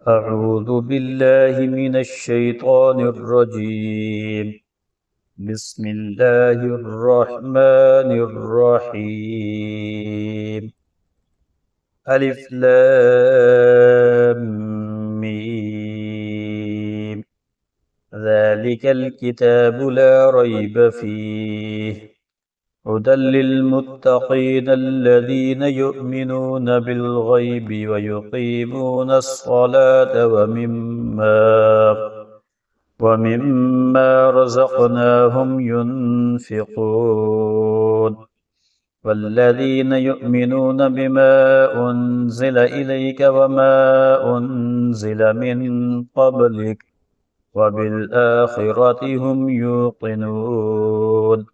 أعوذ بالله من الشيطان الرجيم. بسم الله الرحمن الرحيم. ألف لام ميم. ذلك الكتاب لا ريب فيه هدى للمتقين الذين يؤمنون بالغيب ويقيمون الصلاة ومما رزقناهم ينفقون والذين يؤمنون بما أنزل إليك وما أنزل من قبلك وبالآخرة هم يوقنون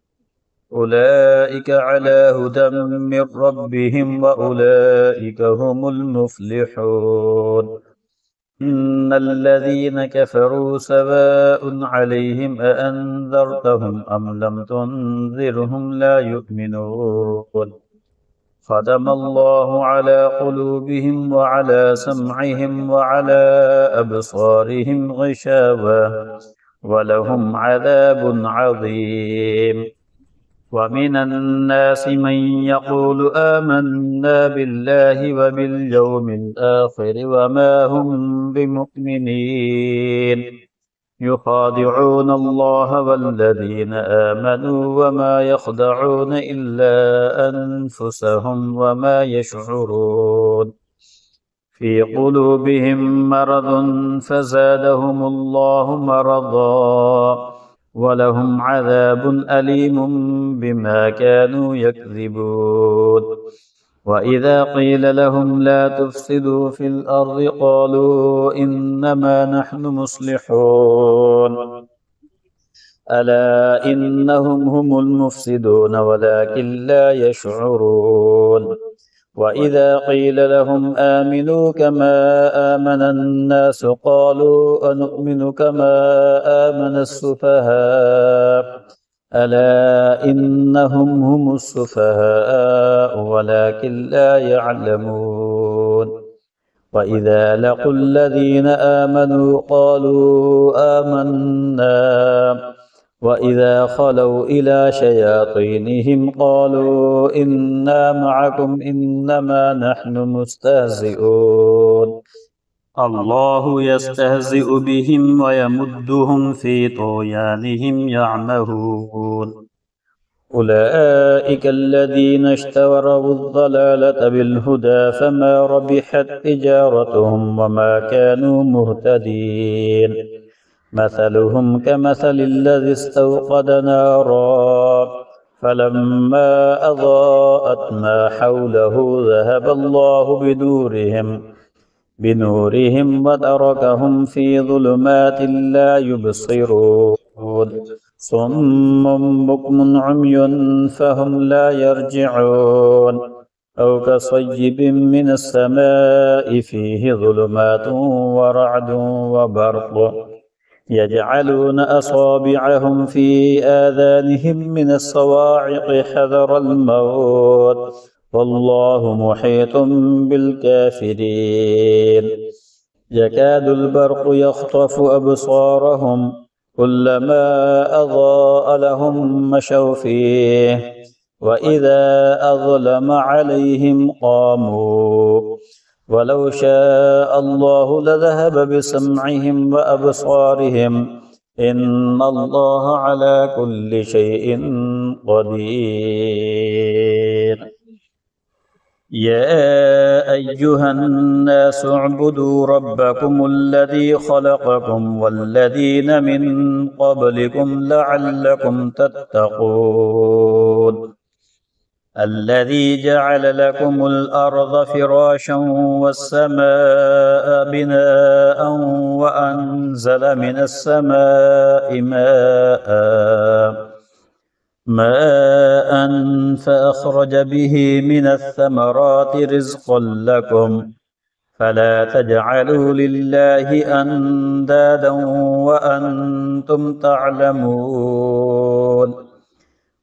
أولئك على هدى من ربهم وأولئك هم المفلحون. إن الذين كفروا سواء عليهم أأنذرتهم أم لم تنذرهم لا يؤمنون. ختم الله على قلوبهم وعلى سمعهم وعلى أبصارهم غشاوة ولهم عذاب عظيم. ومن الناس من يقول آمنا بالله وباليوم الآخر وما هم بمؤمنين يخادعون الله والذين آمنوا وما يخدعون إلا أنفسهم وما يشعرون. في قلوبهم مرض فزادهم الله مرضا ولهم عذاب أليم بما كانوا يكذبون. وإذا قيل لهم لا تفسدوا في الأرض قالوا إنما نحن مصلحون ألا إنهم هم المفسدون ولكن لا يشعرون. وإذا قيل لهم آمنوا كما آمن الناس قالوا أنؤمن كما آمن السفهاء ألا إنهم هم السفهاء ولكن لا يعلمون. وإذا لقوا الذين آمنوا قالوا آمنا وإذا خلوا إلى شياطينهم قالوا إنا معكم إنما نحن مستهزئون. الله يستهزئ بهم ويمدهم في طغيانهم يعمهون. أولئك الذين اشتروا الضلالة بالهدى فما ربحت تجارتهم وما كانوا مهتدين. مثلهم كمثل الذي استوقد نارا فلما أضاءت ما حوله ذهب الله بنورهم وتركهم في ظلمات لا يبصرون. صم بكم عمي فهم لا يرجعون. أو كصيب من السماء فيه ظلمات ورعد وبرق يجعلون أصابعهم في آذانهم من الصواعق حذر الموت والله محيط بالكافرين. يكاد البرق يخطف أبصارهم كلما أضاء لهم مشوا فيه وإذا أظلم عليهم قاموا ولو شاء الله لذهب بسمعهم وأبصارهم إن الله على كل شيء قدير. يا أيها الناس اعبدوا ربكم الذي خلقكم والذين من قبلكم لعلكم تتقون. الذي جعل لكم الأرض فراشا والسماء بناء وأنزل من السماء ماء فأخرج به من الثمرات رزقا لكم فلا تجعلوا لله أندادا وأنتم تعلمون.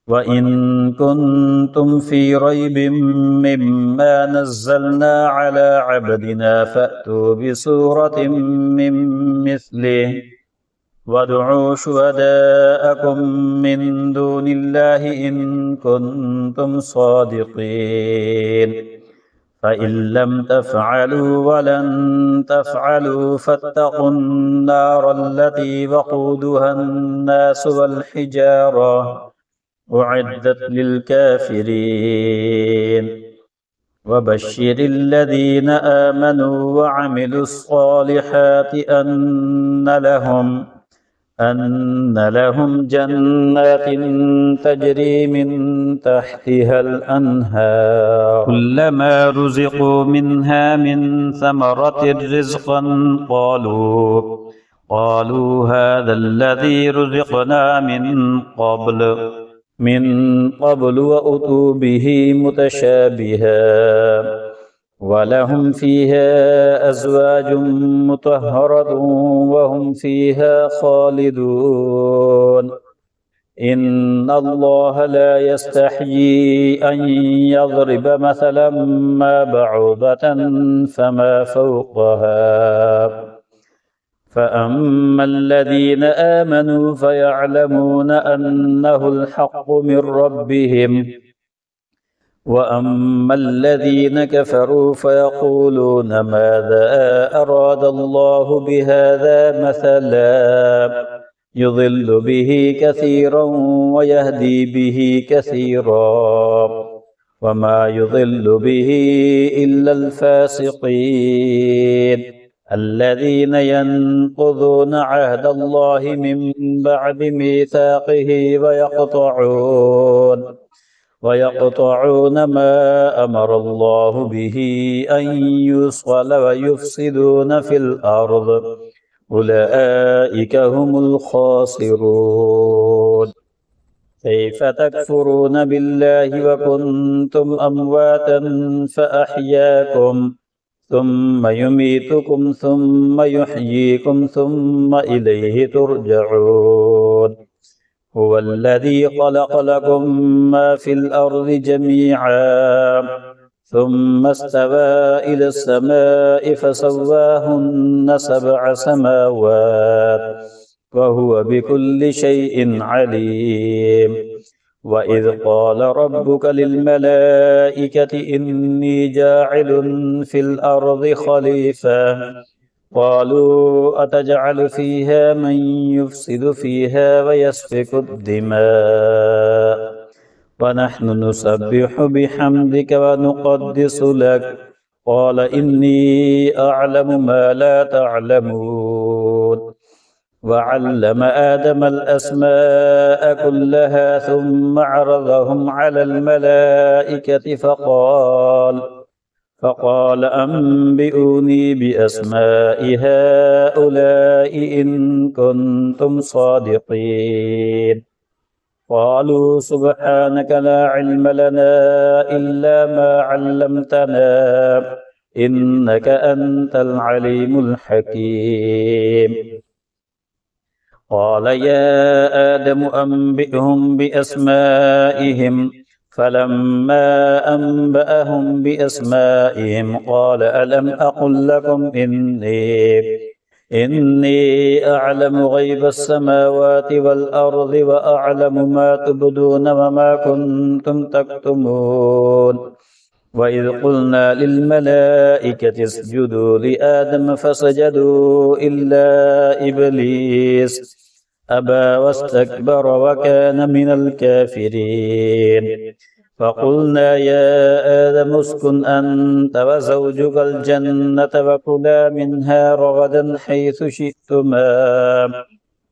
وإن كنتم في ريب مما نزلنا على عبدنا فأتوا بسورة من مثله وادعوا شهداءكم من دون الله إن كنتم صادقين فإن لم تفعلوا ولن تفعلوا فاتقوا النار التي وقودها الناس والحجارة أعدت للكافرين وبشر الذين آمنوا وعملوا الصالحات أن لهم جنات تجري من تحتها الأنهار كلما رزقوا منها من ثمرة رزقا قالوا هذا الذي رزقنا من قبل وأتوا به متشابها ولهم فيها أزواج مطهرة وهم فيها خالدون إن الله لا يستحيي أن يضرب مثلا ما بعوضة فما فوقها فأما الذين آمنوا فيعلمون أنه الحق من ربهم وأما الذين كفروا فيقولون ماذا أراد الله بهذا مثلا يضل به كثيرا ويهدي به كثيرا وما يضل به إلا الفاسقين الذين ينقضون عهد الله من بعد ميثاقه ويقطعون ما أمر الله به أن يوصل ويفسدون في الأرض أولئك هم الخاسرون كيف تكفرون بالله وكنتم أمواتا فأحياكم ثم يميتكم ثم يحييكم ثم إليه ترجعون هو الذي خلق لكم ما في الأرض جميعا ثم استوى إلى السماء فسواهن 7 سماوات وهو بكل شيء عليم وإذ قال ربك للملائكة إني جاعل في الأرض خليفة قالوا أتجعل فيها من يفسد فيها ويسفك الدماء ونحن نسبح بحمدك ونقدس لك قال إني أعلم ما لا تعلمون وعلم آدم الأسماء كلها ثم عرضهم على الملائكة فقال أنبئوني بأسماء هؤلاء إن كنتم صادقين قالوا سبحانك لا علم لنا إلا ما علمتنا إنك أنت العليم الحكيم قال يا آدم أنبئهم بأسمائهم فلما أنبأهم بأسمائهم قال ألم أقل لكم إني أعلم غيب السماوات والأرض وأعلم ما تبدون وما كنتم تكتمون وإذ قلنا للملائكة اسجدوا لآدم فسجدوا إلا إبليس أبى واستكبر وكان من الكافرين فقلنا يا آدم اسكن أنت وزوجك الجنة وكلا منها رغدا حيث شئتما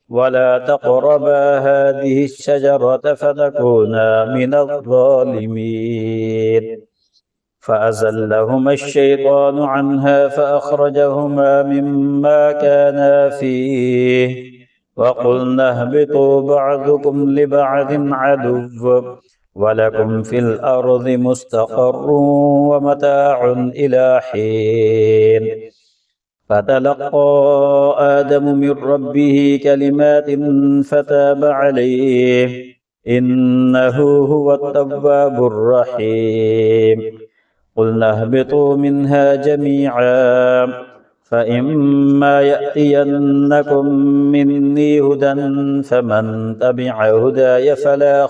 ولا تقربا هذه الشجرة فتكونا من الظالمين فأزلهما الشيطان عنها فأخرجهما مما كانا فيه وقلنا اهبطوا بعضكم لبعض عدو ولكم في الأرض مستقر ومتاع إلى حين فتلقى آدم من ربه كلمات فتاب عليه إنه هو التواب الرحيم قلنا اهبطوا منها جميعا فإما يأتينكم مني هدى فمن تبع هداي فلا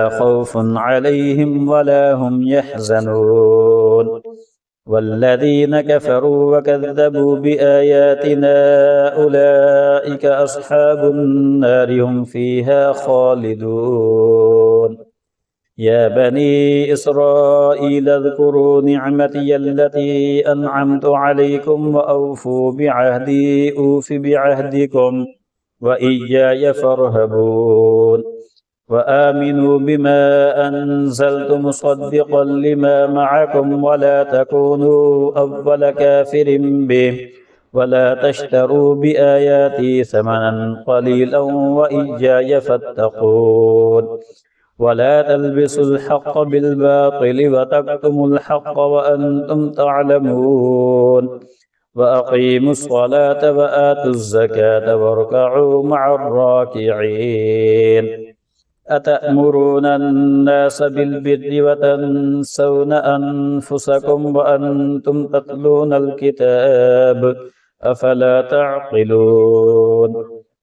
خوف عليهم ولا هم يحزنون والذين كفروا وكذبوا بآياتنا أولئك أصحاب النار هم فيها خالدون يا بني إسرائيل اذكروا نعمتي التي أنعمت عليكم وأوفوا بعهدي أوف بعهدكم وإياي فارهبون وآمنوا بما أنزلت مصدقا لما معكم ولا تكونوا أول كافر به ولا تشتروا بآياتي ثمنا قليلا وإياي فاتقون ولا تلبسوا الحق بالباطل وتكتموا الحق وأنتم تعلمون وأقيموا الصلاة وآتوا الزكاة واركعوا مع الراكعين أتأمرون الناس بالبر وتنسون أنفسكم وأنتم تتلون الكتاب أفلا تعقلون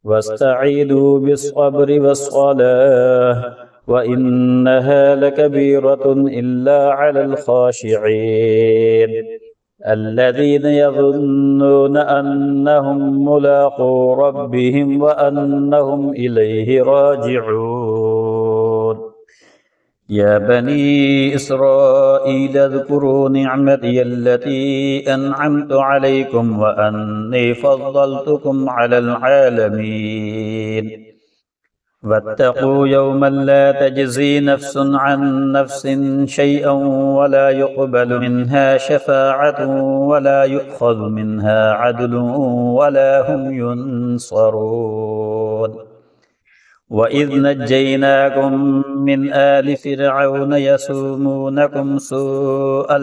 واستعينوا بالصبر والصلاة وإنها لكبيرة إلا على الخاشعين الذين يظنون أنهم ملاقو ربهم وأنهم إليه راجعون يا بني إسرائيل اذكروا نعمتي التي أنعمت عليكم وأني فضلتكم على العالمين واتقوا يوما لا تجزي نفس عن نفس شيئا ولا يقبل منها شفاعة ولا يؤخذ منها عدل ولا هم ينصرون وإذ نجيناكم من آل فرعون يسومونكم سوء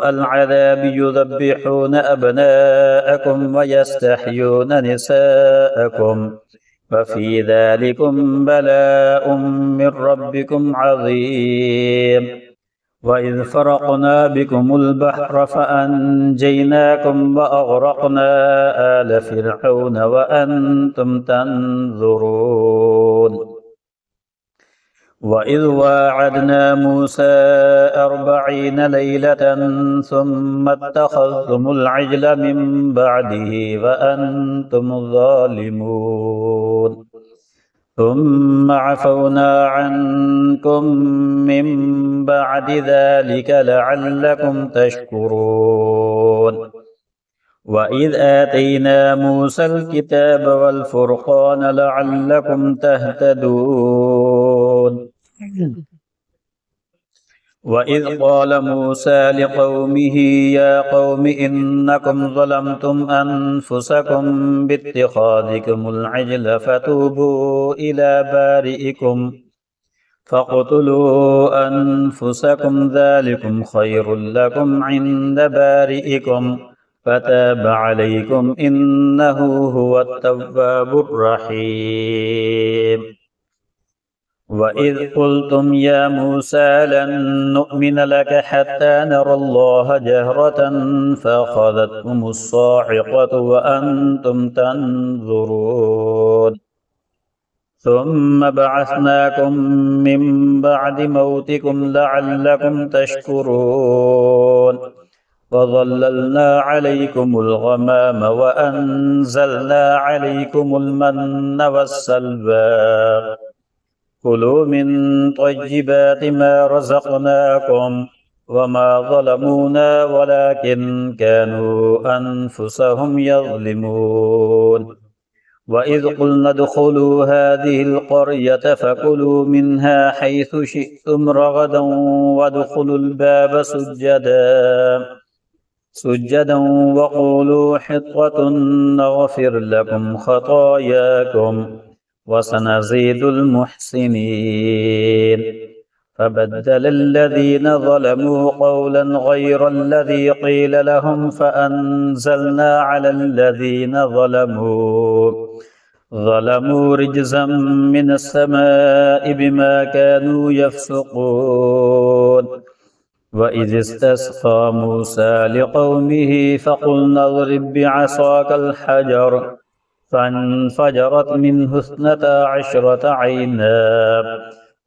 العذاب يذبحون أبناءكم ويستحيون نساءكم وفي ذلكم بلاء من ربكم عظيم وإذ فرقنا بكم البحر فأنجيناكم وأغرقنا آل فرعون وأنتم تنظرون وإذ واعدنا موسى 40 ليلة ثم اتخذتم العجل من بعده وأنتم ظالمون ثم عفونا عنكم من بعد ذلك لعلكم تشكرون وإذ آتينا موسى الكتاب والفرقان لعلكم تهتدون وإذ قال موسى لقومه يا قوم إنكم ظلمتم أنفسكم باتخاذكم العجل فتوبوا إلى بارئكم فاقتلوا أنفسكم ذلكم خير لكم عند بارئكم فتاب عليكم إنه هو التواب الرحيم وإذ قلتم يا موسى لن نؤمن لك حتى نرى الله جهرة فأخذتكم الصاعقة وأنتم تنظرون ثم بعثناكم من بعد موتكم لعلكم تشكرون وظللنا عليكم الغمام وأنزلنا عليكم المن والسلوى كلوا من طيبات ما رزقناكم وما ظلمونا ولكن كانوا أنفسهم يظلمون وإذ قلنا ادخلوا هذه القرية فكلوا منها حيث شئتم رغدا وادخلوا الباب سجدا وقولوا حطة نغفر لكم خطاياكم وسنزيد المحسنين فبدل الذين ظلموا قولا غير الذي قيل لهم فأنزلنا على الذين ظلموا رجزا من السماء بما كانوا يفسقون. وإذ استسقى موسى لقومه فقلنا اضرب بعصاك الحجر فانفجرت منه 12 عينا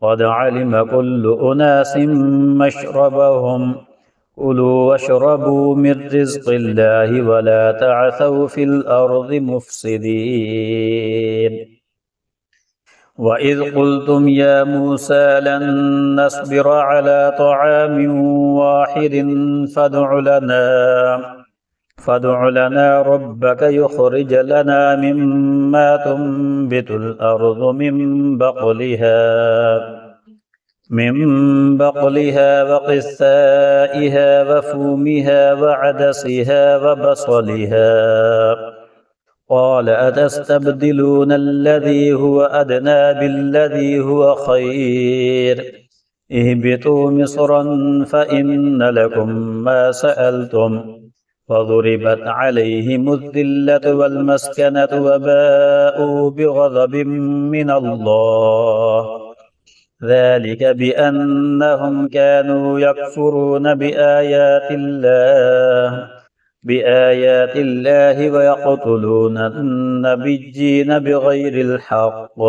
قد علم كل أناس مشربهم كلوا واشربوا من رزق الله ولا تعثوا في الأرض مفسدين. وإذ قلتم يا موسى لن نصبر على طعام واحد فادع لنا ربك يخرج لنا مما تنبت الأرض من بقلها وقثائها وفومها وعدسها وبصلها. قال أتستبدلون الذي هو أدنى بالذي هو خير اهبطوا مصرا فإن لكم ما سألتم فضربت عليهم الذلة والمسكنة وباءوا بغضب من الله ذلك بأنهم كانوا يكفرون بآيات الله ويقتلون النبيين بغير الحق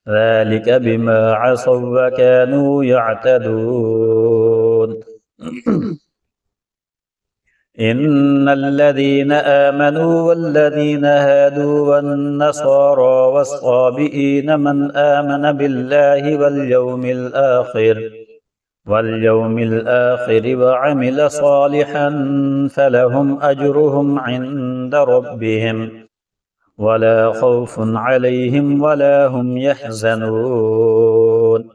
ذلك بما عصوا وكانوا يعتدون. إن الذين آمنوا والذين هادوا والنصارى والصابئين من آمن بالله واليوم الآخر وعمل صالحا فلهم أجرهم عند ربهم ولا خوف عليهم ولا هم يحزنون.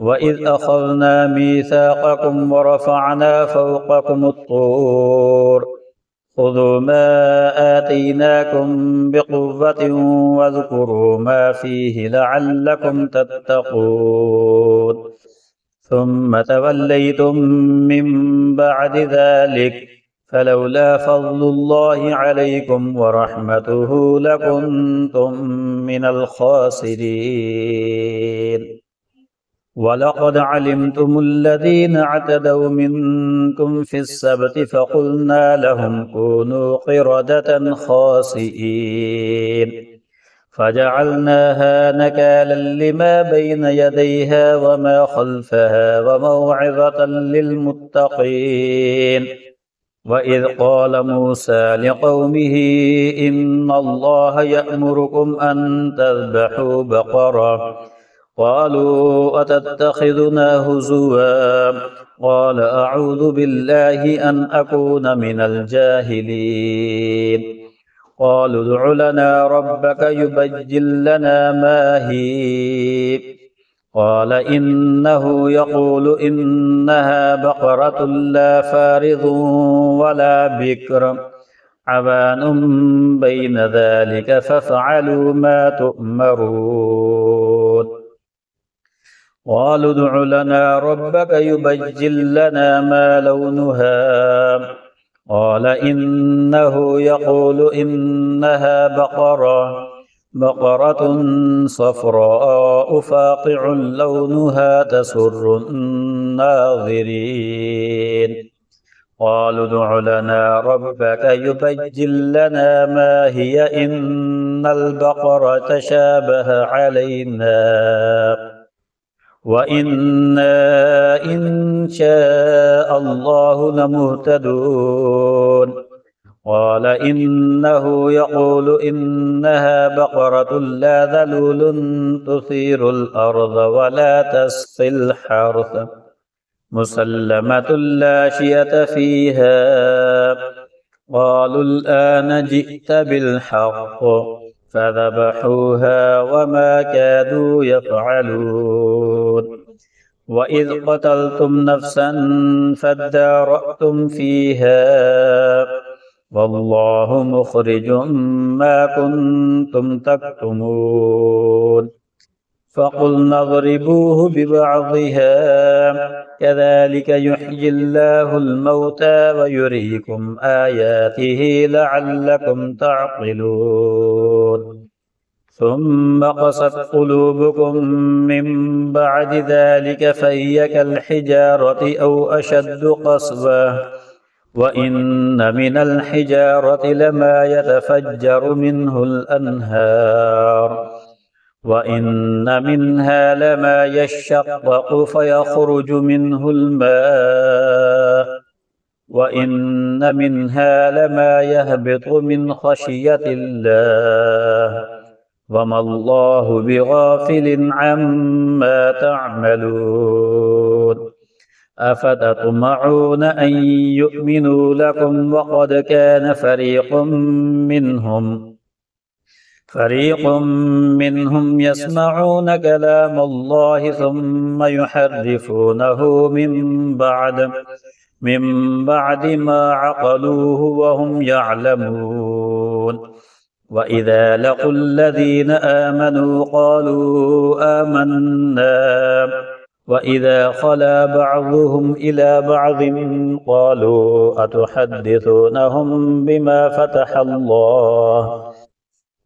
وإذ أخذنا ميثاقكم ورفعنا فوقكم الطور خذوا ما آتيناكم بقوة واذكروا ما فيه لعلكم تتقون ثم توليتم من بعد ذلك فلولا فضل الله عليكم ورحمته لكنتم من الخاسرين. ولقد علمتم الذين اعتدوا منكم في السبت فقلنا لهم كونوا قردة خاسئين فجعلناها نكالا لما بين يديها وما خلفها وموعظة للمتقين. وإذ قال موسى لقومه إن الله يأمركم أن تذبحوا بقرة قالوا أتتخذنا هزوا قال أعوذ بالله أن أكون من الجاهلين. قالوا ادع لنا ربك يبين لنا ما هي قال إنه يقول إنها بقرة لا فارض ولا بكر عوان بين ذلك فافعلوا ما تؤمرون. قالوا ادع لنا ربك يبين لنا ما لونها قال إنه يقول إنها بقرة صفراء فاقع لونها تسر الناظرين. قالوا ادع لنا ربك يبين لنا ما هي إن البقرة تشابه علينا وإنا إن شاء الله لمهتدون. قال إنه يقول إنها بقرة لا ذلول تثير الأرض ولا تسقي الحرث مسلمة لا شية فيها. قالوا الآن جئت بالحق فذبحوها وما كادوا يفعلون. وإذ قتلتم نفسا فادارأتم فيها والله مخرج ما كنتم تكتمون. فقلنا اضربوه ببعضها كذلك يحيي الله الموتى ويريكم آياته لعلكم تعقلون ثم قست قلوبكم من بعد ذلك فهي كالحجارة أو أشد قسوة وإن من الحجارة لما يتفجر منه الأنهار وإن منها لما يشقق فيخرج منه الماء وإن منها لما يهبط من خشية الله وما الله بغافل عما تعملون أفتطمعون أن يؤمنوا لكم وقد كان فريق منهم يسمعون كلام الله ثم يحرفونه من بعد ما عقلوه وهم يعلمون وإذا لقوا الذين آمنوا قالوا آمنا وإذا خلا بعضهم إلى بعض قالوا أتحدثونهم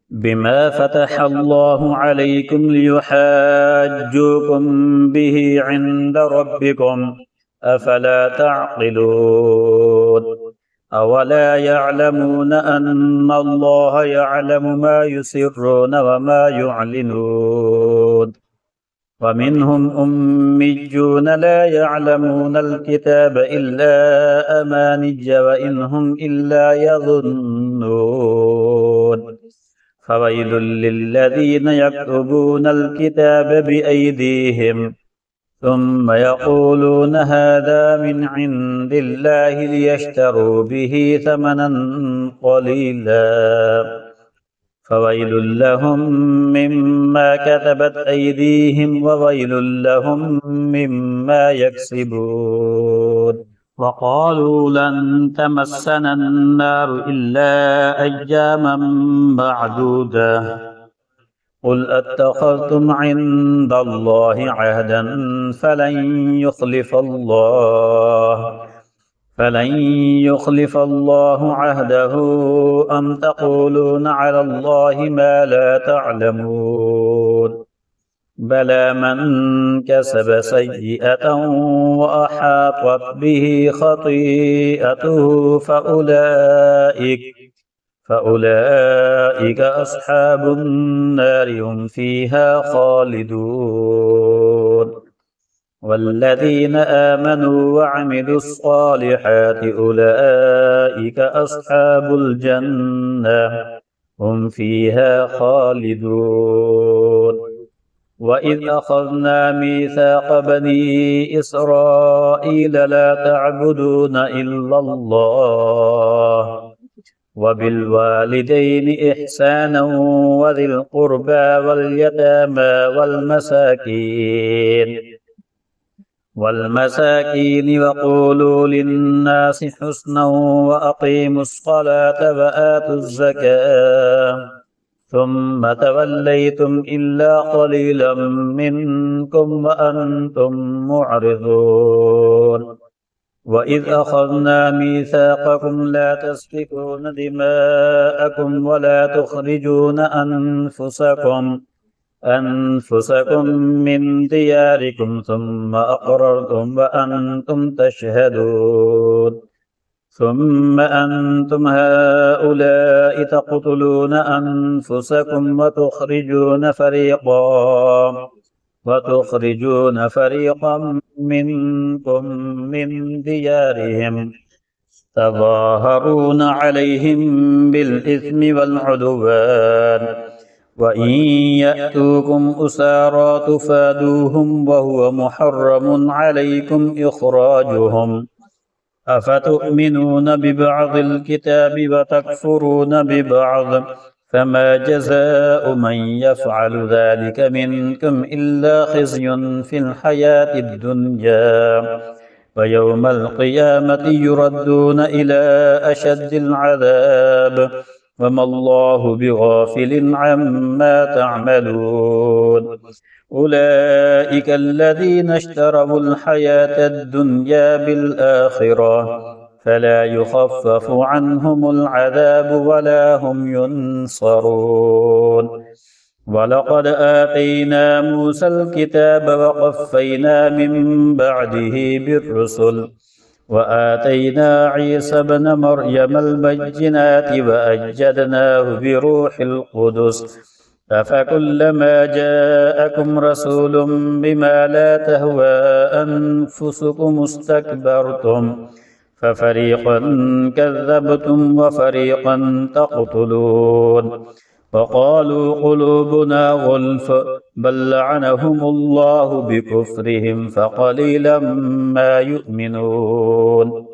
بما فتح الله عليكم ليحاجوكم به عند ربكم أفلا تعقلون أولا يعلمون أن الله يعلم ما يسرون وما يعلنون ومنهم أميون لا يعلمون الكتاب إلا أماني وإن هم إلا يظنون فويل للذين يكتبون الكتاب بأيديهم ثم يقولون هذا من عند الله ليشتروا به ثمنا قليلا فويل لهم مما كتبت أيديهم وويل لهم مما يكسبون وقالوا لن تمسنا النار إلا أياما معدودة قل أتخذتم عند الله عهدا فلن يخلف الله عهده أم تقولون على الله ما لا تعلمون بلى من كسب سيئة وأحاطت به خطيئته فأولئك أصحاب النار هم فيها خالدون والذين آمنوا وعملوا الصالحات أولئك أصحاب الجنة هم فيها خالدون وإذ أخذنا ميثاق بني إسرائيل لا تعبدون إلا الله وبالوالدين إحسانا وذي القربى واليتامى والمساكين وقولوا للناس حسنا وأقيموا الصلاة وآتوا الزكاة ثم توليتم إلا قليلا منكم وأنتم معرضون وإذ أخذنا ميثاقكم لا تسفكون دماءكم ولا تخرجون أنفسكم من دياركم ثم أقررتم وأنتم تشهدون ثم أنتم هؤلاء تقتلون أنفسكم وتخرجون فريقا منكم من ديارهم تظاهرون عليهم بالإثم والعدوان وإن يأتوكم أسارى تفادوهم وهو محرم عليكم إخراجهم أفتؤمنون ببعض الكتاب وتكفرون ببعض فما جزاء من يفعل ذلك منكم إلا خزي في الحياة الدنيا ويوم القيامة يردون إلى أشد العذاب وما الله بغافل عما تعملون أولئك الذين اشتروا الحياة الدنيا بالآخرة فلا يخفف عنهم العذاب ولا هم ينصرون ولقد آتينا موسى الكتاب وقفينا من بعده بالرسل وآتينا عيسى ابن مريم البينات وأيدناه بروح القدس أفكلما جاءكم رسول بما لا تهوى أنفسكم استكبرتم ففريقا كذبتم وفريقا تقتلون وقالوا قلوبنا غلف بل لعنهم الله بكفرهم فقليلا ما يؤمنون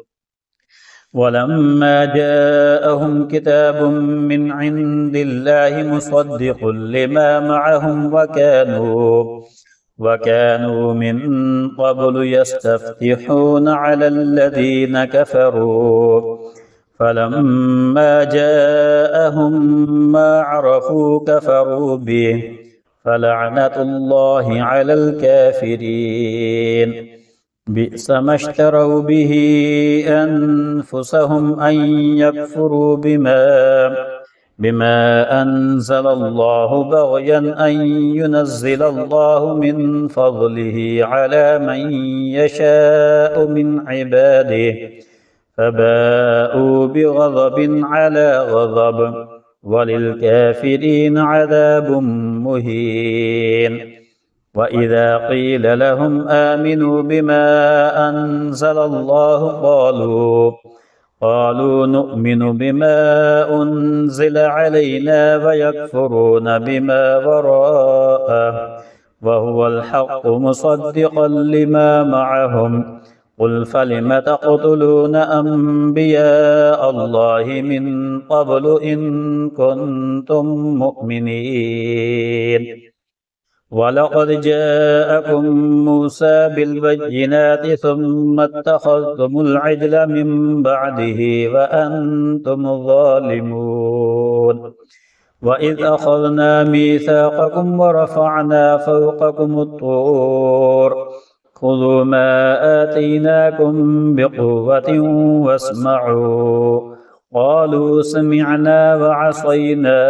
ولما جاءهم كتاب من عند الله مصدق لما معهم وكانوا من قبل يستفتحون على الذين كفروا فلما جاءهم ما عرفوا كفروا به فلعنة الله على الكافرين بئس ما اشتروا به أنفسهم أن يكفروا بما أنزل الله بغيا أن ينزل الله من فضله على من يشاء من عباده فباءوا بغضب على غضب وللكافرين عذاب مهين وإذا قيل لهم آمنوا بما أنزل الله قالوا نؤمن بما أنزل علينا ويكفرون بما وراءه وهو الحق مصدقا لما معهم قل فلم تقتلون أنبياء الله من قبل إن كنتم مؤمنين ولقد جاءكم موسى بالبينات ثم اتخذتم العجل من بعده وأنتم ظالمون وإذ أخذنا ميثاقكم ورفعنا فوقكم الطور خذوا ما آتيناكم بقوة واسمعوا قالوا سمعنا وعصينا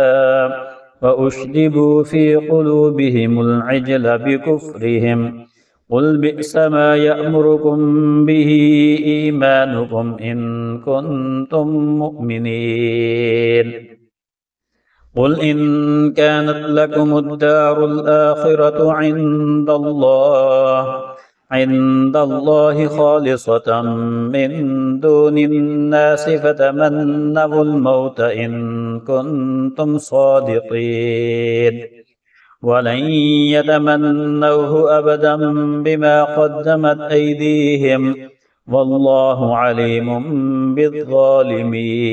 وأشربوا في قلوبهم العجل بكفرهم قل بئس ما يأمركم به إيمانكم إن كنتم مؤمنين قل إن كانت لكم الدار الآخرة عند الله خالصة من دون الناس فتمنوا الموت إن كنتم صادقين ولن يتمنوه أبدا بما قدمت أيديهم والله عليم بالظالمين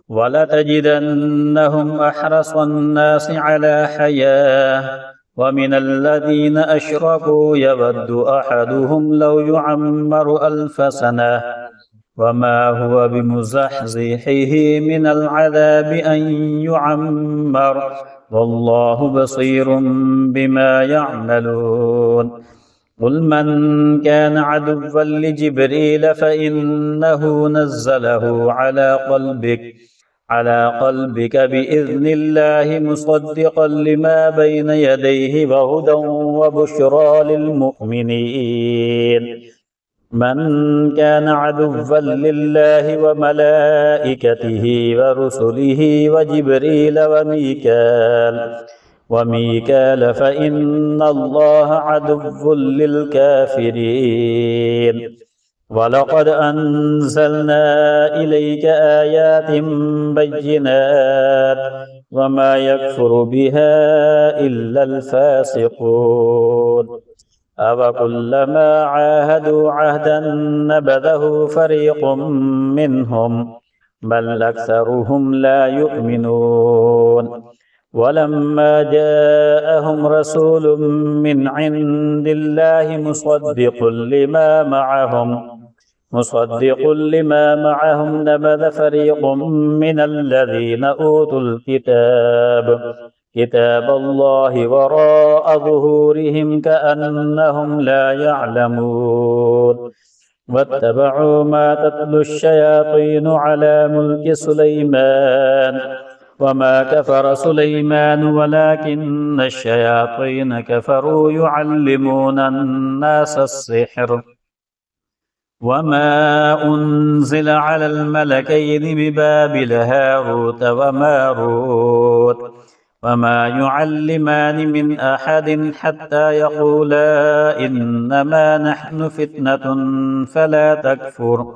ولتجدنهم أحرص الناس على حياة ومن الذين أشركوا يود أحدهم لو يعمر 1000 سنة وما هو بمزحزحه من العذاب أن يعمر والله بصير بما يعملون قل من كان عدوا لجبريل فإنه نزله على قلبك بإذن الله مصدقا لما بين يديه وهدى وبشرى للمؤمنين من كان عدوا لله وملائكته ورسله وجبريل وميكال فإن الله عدو للكافرين ولقد أنزلنا إليك آيات بينات وما يكفر بها إلا الفاسقون أوكلما عاهدوا عهدا نبذه فريق منهم بل أكثرهم لا يؤمنون ولما جاءهم رسول من عند الله مصدق لما معهم مصدق لما معهم نبذ فريق من الذين أوتوا الكتاب كتاب الله وراء ظهورهم كأنهم لا يعلمون واتبعوا ما تتلو الشياطين على ملك سليمان وما كفر سليمان ولكن الشياطين كفروا يعلمون الناس السحر وما أنزل على الملكين ببابل هاروت وماروت وما يعلمان من أحد حتى يقولا إنما نحن فتنة فلا تكفر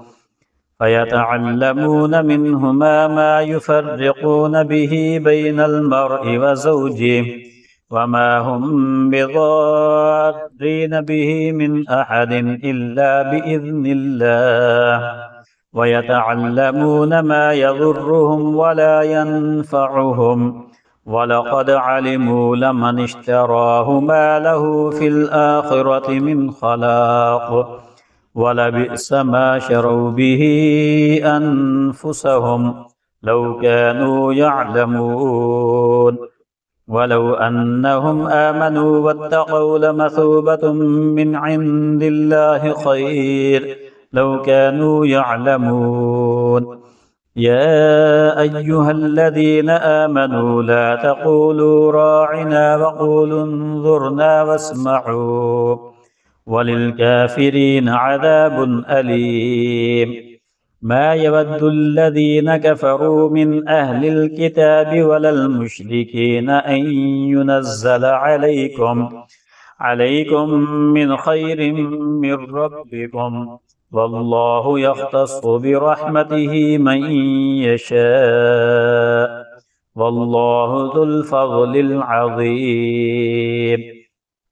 فيتعلمون منهما ما يفرقون به بين المرء وزوجه وما هم بضارين به من أحد إلا بإذن الله ويتعلمون ما يضرهم ولا ينفعهم ولقد علموا لمن اشتراه ما له في الآخرة من خلاق ولبئس ما شروا به أنفسهم لو كانوا يعلمون ولو أنهم آمنوا واتقوا لمثوبة من عند الله خير لو كانوا يعلمون يا أيها الذين آمنوا لا تقولوا راعنا وقولوا انظرنا واسمعوا وللكافرين عذاب أليم ما يود الذين كفروا من أهل الكتاب ولا المشركين أن ينزل عليكم من خير من ربكم والله يختص برحمته من يشاء والله ذو الفضل العظيم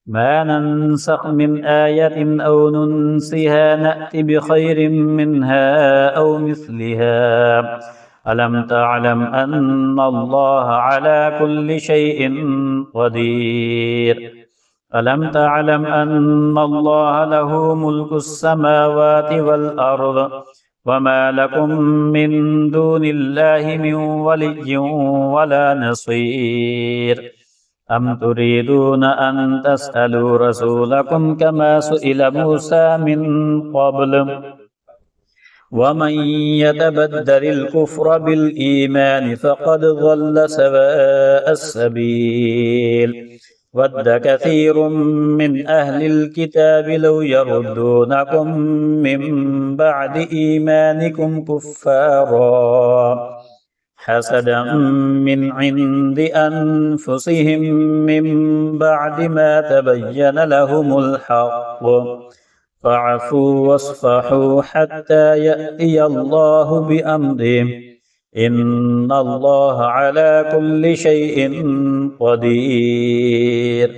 ما ننسخ من آية أو ننسها نأت بخير منها أو مثلها ألم تعلم أن الله على كل شيء قدير ألم تعلم أن الله له ملك السماوات والأرض وما لكم من دون الله من ولي ولا نصير أم تريدون أن تسألوا رسولكم كما سئل موسى من قبل ومن يتبدل الكفر بالإيمان فقد ضل سواء السبيل ود كثير من أهل الكتاب لو يردونكم من بعد إيمانكم كفارا حسدا من عند أنفسهم من بعد ما تبين لهم الحق فاعفوا واصفحوا حتى يأتي الله بأمره إن الله على كل شيء قدير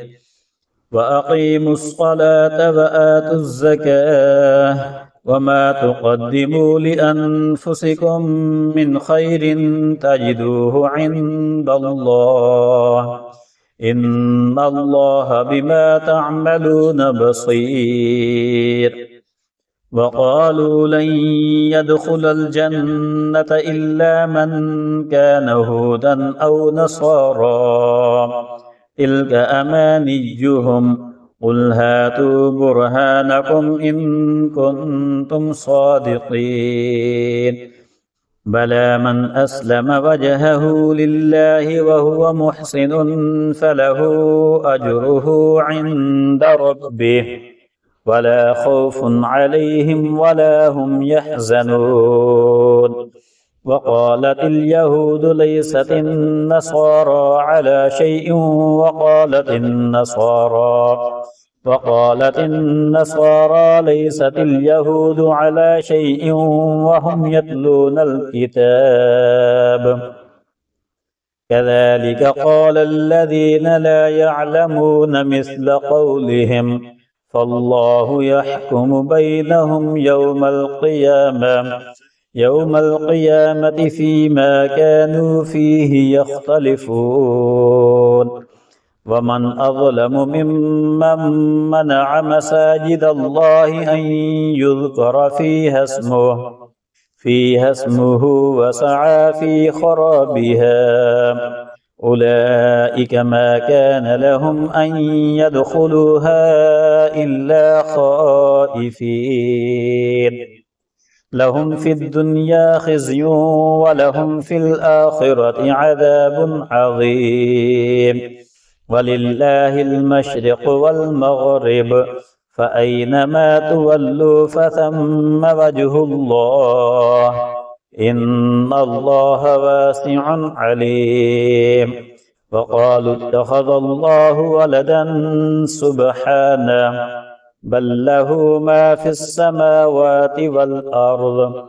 وأقيموا الصلاة وآتوا الزكاة وما تقدموا لأنفسكم من خير تجدوه عند الله إن الله بما تعملون بصير وقالوا لن يدخل الجنة إلا من كان هودا أو نصارى تلك أمانيهم قل هاتوا برهانكم إن كنتم صادقين بلى من أسلم وجهه لله وهو محسن فله أجره عند ربه ولا خوف عليهم ولا هم يحزنون وقالت اليهود ليست النصارى على شيء وقالت النصارى ليست اليهود على شيء وهم يتلون الكتاب كذلك قال الذين لا يعلمون مثل قولهم فالله يحكم بينهم يوم القيامة فيما كانوا فيه يختلفون ومن أظلم ممن منع مساجد الله أن يذكر فيها اسمه وسعى في خرابها أولئك ما كان لهم أن يدخلوها إلا خائفين لهم في الدنيا خزي ولهم في الآخرة عذاب عظيم ولله المشرق والمغرب فأينما تولوا فثم وجه الله إن الله واسع عليم وقالوا اتخذ الله ولدا سبحانه بل له ما في السماوات والأرض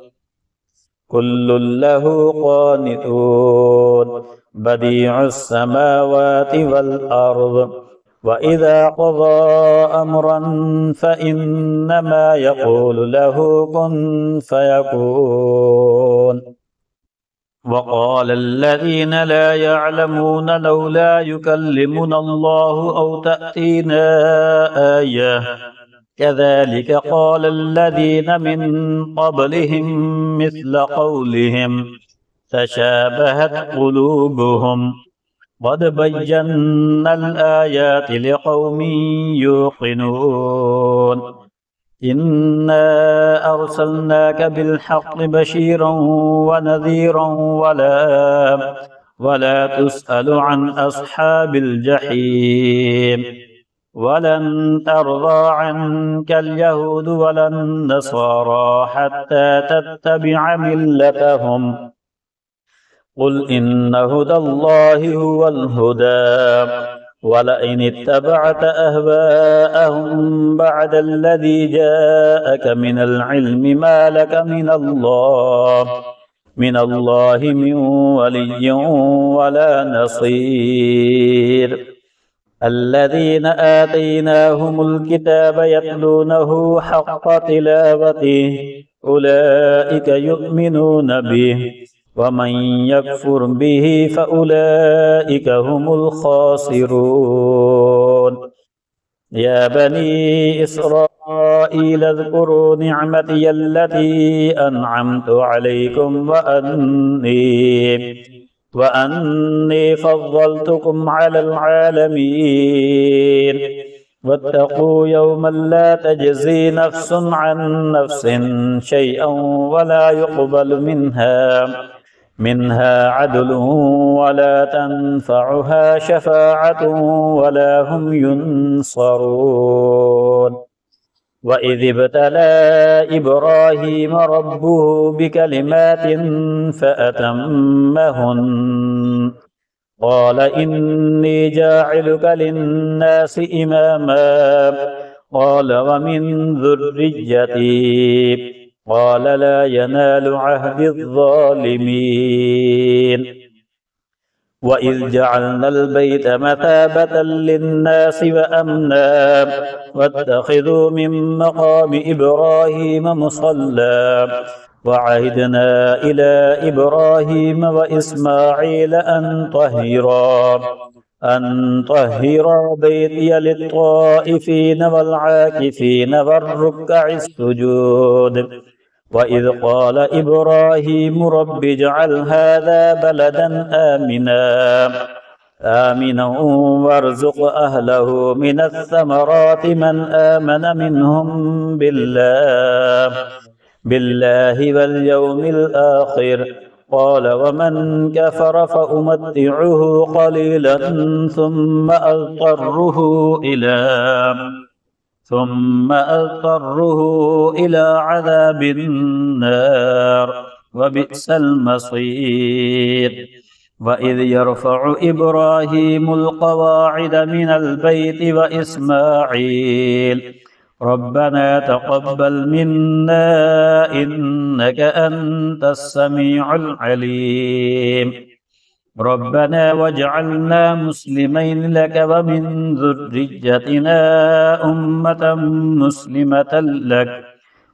كل له قانتون بديع السماوات والأرض وإذا قضى أمرا فإنما يقول له كن فيكون وقال الذين لا يعلمون لولا يكلمنا الله أو تأتينا آية كذلك قال الذين من قبلهم مثل قولهم تشابهت قلوبهم قد بينا الآيات لقوم يوقنون إنا أرسلناك بالحق بشيرا ونذيرا ولا تسأل عن أصحاب الجحيم ولن ترضى عنك اليهود ولا النصارى حتى تتبع ملتهم قل إن هدى الله هو الهدى ولئن اتبعت أهواءهم بعد الذي جاءك من العلم ما لك من الله من ولي ولا نصير الذين آتيناهم الكتاب يتلونه حق تلاوته أولئك يؤمنون به ومن يكفر به فأولئك هم الخاسرون يا بني إسرائيل اذكروا نعمتي التي أنعمت عليكم وأني فضلتكم على العالمين واتقوا يوما لا تجزي نفس عن نفس شيئا ولا يقبل منها عدل ولا تنفعها شفاعة ولا هم ينصرون وإذ ابتلى إبراهيم ربه بكلمات فأتمهن قال إني جاعلك للناس إماما قال ومن ذريتي قال لا ينال عهد الظالمين وإذ جعلنا البيت مثابة للناس وأمنا واتخذوا من مقام إبراهيم مصلى وعهدنا إلى إبراهيم وإسماعيل أن طهرا بيتي للطائفين والعاكفين والركع السجود وإذ قال إبراهيم رب اجعل هذا بلدا آمنا وارزق أهله من الثمرات من آمن منهم بالله واليوم الآخر قال ومن كفر فأمتعه قليلا ثم أضطره إلى عذاب النار وبئس المصير وإذ يرفع إبراهيم القواعد من البيت وإسماعيل ربنا تقبل منا إنك أنت السميع العليم ربنا واجعلنا مسلمين لك ومن ذريتنا أمة مسلمة لك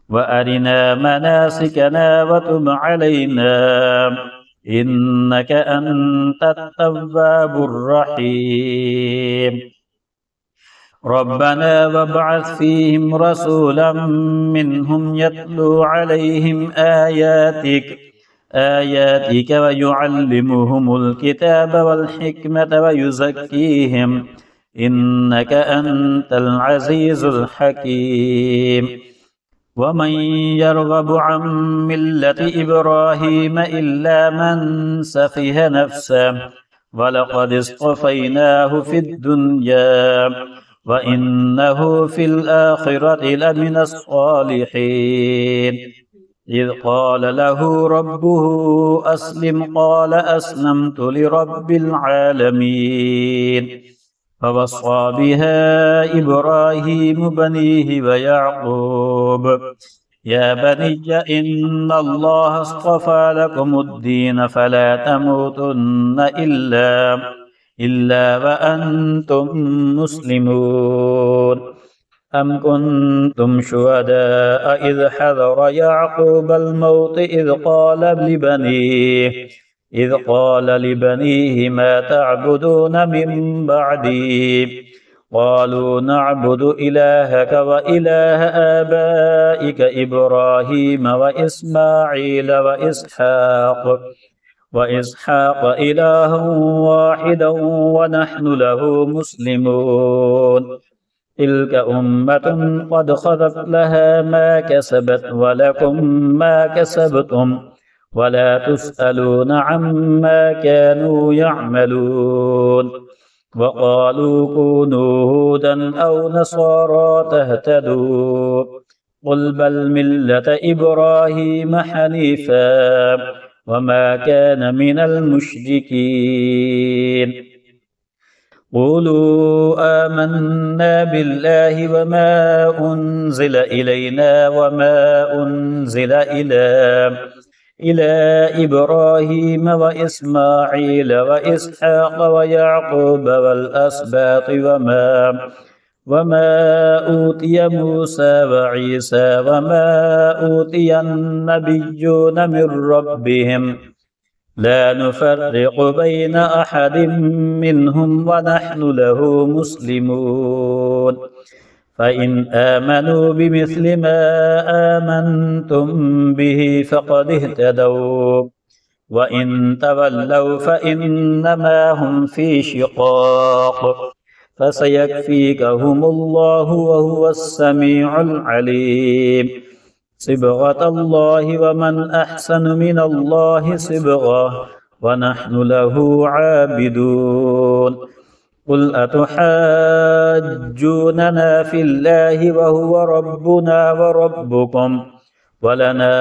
وأرنا مناسكنا وتب علينا إنك أنت التواب الرحيم ربنا وابعث فيهم رسولا منهم يتلو عليهم آياتك ويعلمهم الكتاب والحكمة ويزكيهم إنك أنت العزيز الحكيم ومن يرغب عن ملة إبراهيم إلا من سفه نفسه ولقد اصطفيناه في الدنيا وإنه في الآخرة لمن الصالحين إذ قال له ربه أسلم قال أسلمت لرب العالمين فوصى بها إبراهيم بنيه ويعقوب يا بني إن الله اصطفى لكم الدين فلا تموتن إلا وأنتم مسلمون أم كنتم شهداء إذ حضر يعقوب الموت إذ قال لبنيه ما تعبدون من بعدي قالوا نعبد إلهك وإله آبائك إبراهيم وإسماعيل وإسحاق إلها واحدا ونحن له مسلمون تلك أمة قد خلت لها ما كسبت ولكم ما كسبتم ولا تسألون عما كانوا يعملون وقالوا كونوا هودا أو نصارى تهتدوا قل بل ملة إبراهيم حنيفا وما كان من المشركين قولوا آمنا بالله وما أنزل إلينا وما أنزل إلى إبراهيم وإسماعيل وإسحاق ويعقوب والأسباط وما أوتي موسى وعيسى وما أوتي النبيون من ربهم لا نفرق بين أحد منهم ونحن له مسلمون فإن آمنوا بمثل ما آمنتم به فقد اهتدوا وإن تولوا فإنما هم في شقاق فسيكفيكهم الله وهو السميع العليم صبغة الله ومن أحسن من الله صبغة ونحن له عابدون قل أتحاجوننا في الله وهو ربنا وربكم ولنا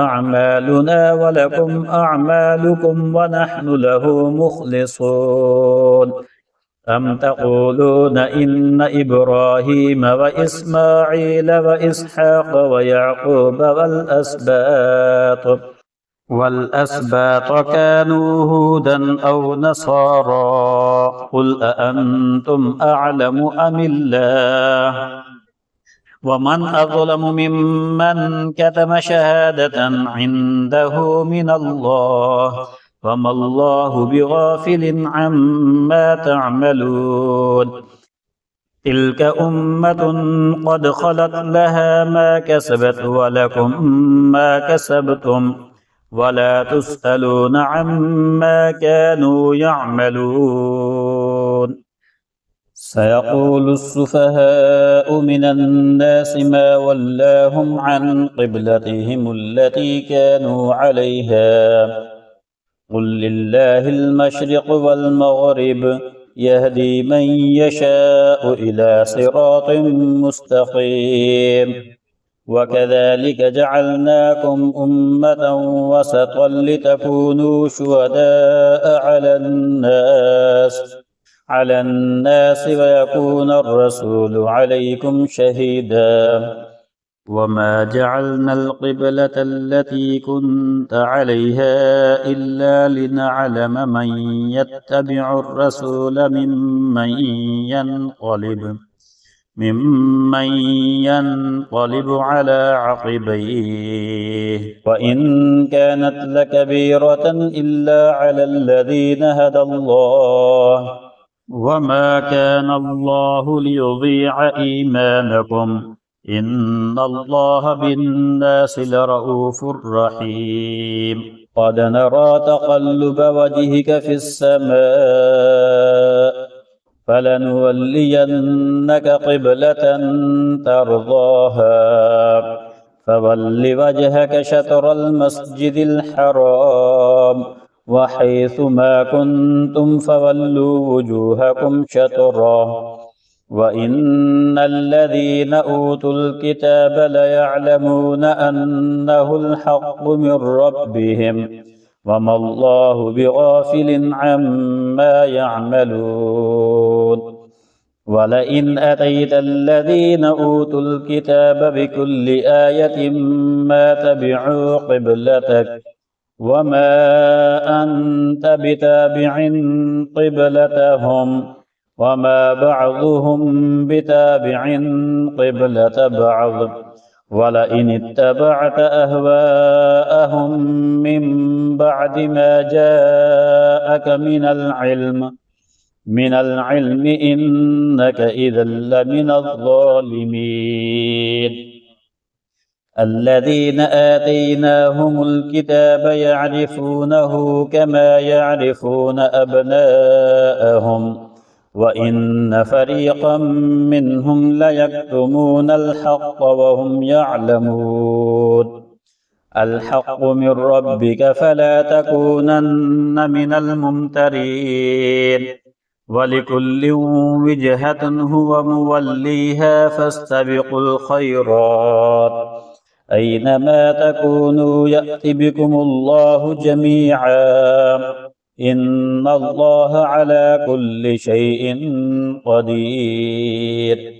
أعمالنا ولكم أعمالكم ونحن له مخلصون أم تقولون إن إبراهيم وإسماعيل وإسحاق ويعقوب والأسباط كانوا هودا أو نصارى قل أأنتم أعلم أم الله ومن أظلم ممن كتم شهادة عنده من الله وما الله بغافل عما تعملون تلك أمة قد خلت لها ما كسبت ولكم ما كسبتم ولا تسألون عما كانوا يعملون سيقول السفهاء من الناس ما ولاهم عن قبلتهم التي كانوا عليها قل لله المشرق والمغرب يهدي من يشاء إلى صراط مستقيم وكذلك جعلناكم أمة وسطا لتكونوا شهداء على الناس ويكون الرسول عليكم شهيدا وما جعلنا القبلة التي كنت عليها إلا لنعلم من يتبع الرسول ممن ممن ينقلب على عقبيه وإن كانت لكبيرة إلا على الذين هدى الله وما كان الله ليضيع إيمانكم إن الله بالناس لرءوف رحيم قد نرى تقلب وجهك في السماء فلنولينك قبلة ترضاها فول وجهك شطر المسجد الحرام وحيث ما كنتم فولوا وجوهكم شطره وإن الذين أوتوا الكتاب ليعلمون أنه الحق من ربهم وما الله بغافل عما يعملون ولئن أتيت الذين أوتوا الكتاب بكل آية ما تبعوا قبلتك وما أنت بتابع قبلتهم وما بعضهم بتابع قبلة بعض ولئن اتبعت أهواءهم من بعد ما جاءك من العلم إنك إذا لمن الظالمين الذين آتيناهم الكتاب يعرفونه كما يعرفون أبناءهم وإن فريقا منهم ليكتمون الحق وهم يعلمون الحق من ربك فلا تكونن من الممترين ولكل وجهة هو موليها فاستبقوا الخيرات أينما تكونوا يأت بكم الله جميعا إن الله على كل شيء قدير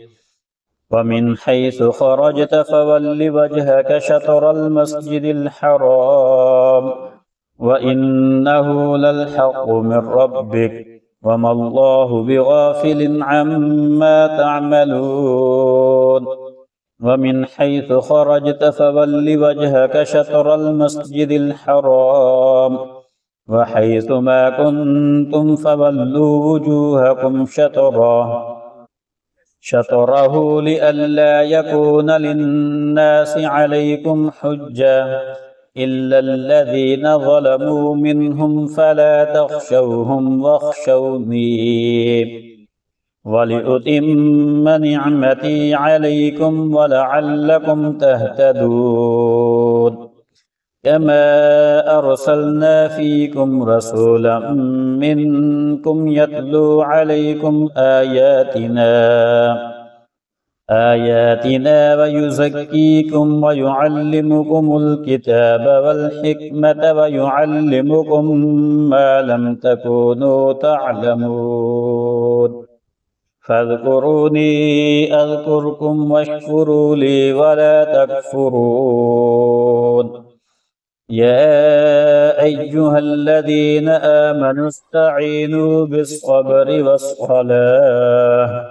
ومن حيث خرجت فول وجهك شطر المسجد الحرام وإنه للحق من ربك وما الله بغافل عما تعملون ومن حيث خرجت فول وجهك شطر المسجد الحرام وحيث ما كنتم فولوا وجوهكم شطره لئلا يكون للناس عليكم حجة إلا الذين ظلموا منهم فلا تخشوهم واخشوني ولأتم نعمتي عليكم ولعلكم تهتدون كما أرسلنا فيكم رسولا منكم يتلو عليكم آياتنا ويزكيكم ويعلمكم الكتاب والحكمة ويعلمكم ما لم تكونوا تعلمون فاذكروني أذكركم واشكروا لي ولا تكفرون يا أيها الذين آمنوا استعينوا بالصبر والصلاة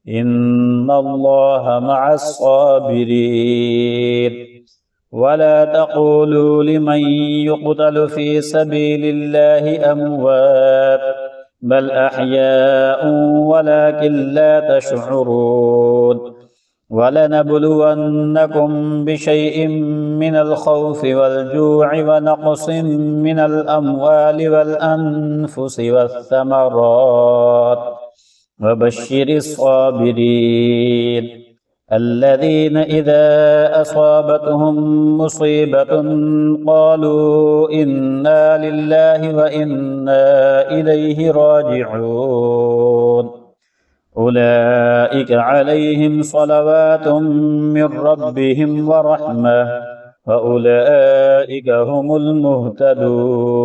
إن الله مع الصابرين ولا تقولوا لمن يقتل في سبيل الله أموات بل أحياء ولكن لا تشعرون ولنبلونكم بشيء من الخوف والجوع ونقص من الأموال والأنفس والثمرات وبشر الصابرين الذين إذا أصابتهم مصيبة قالوا إنا لله وإنا إليه راجعون أولئك عليهم صلوات من ربهم ورحمة وأولئك هم المهتدون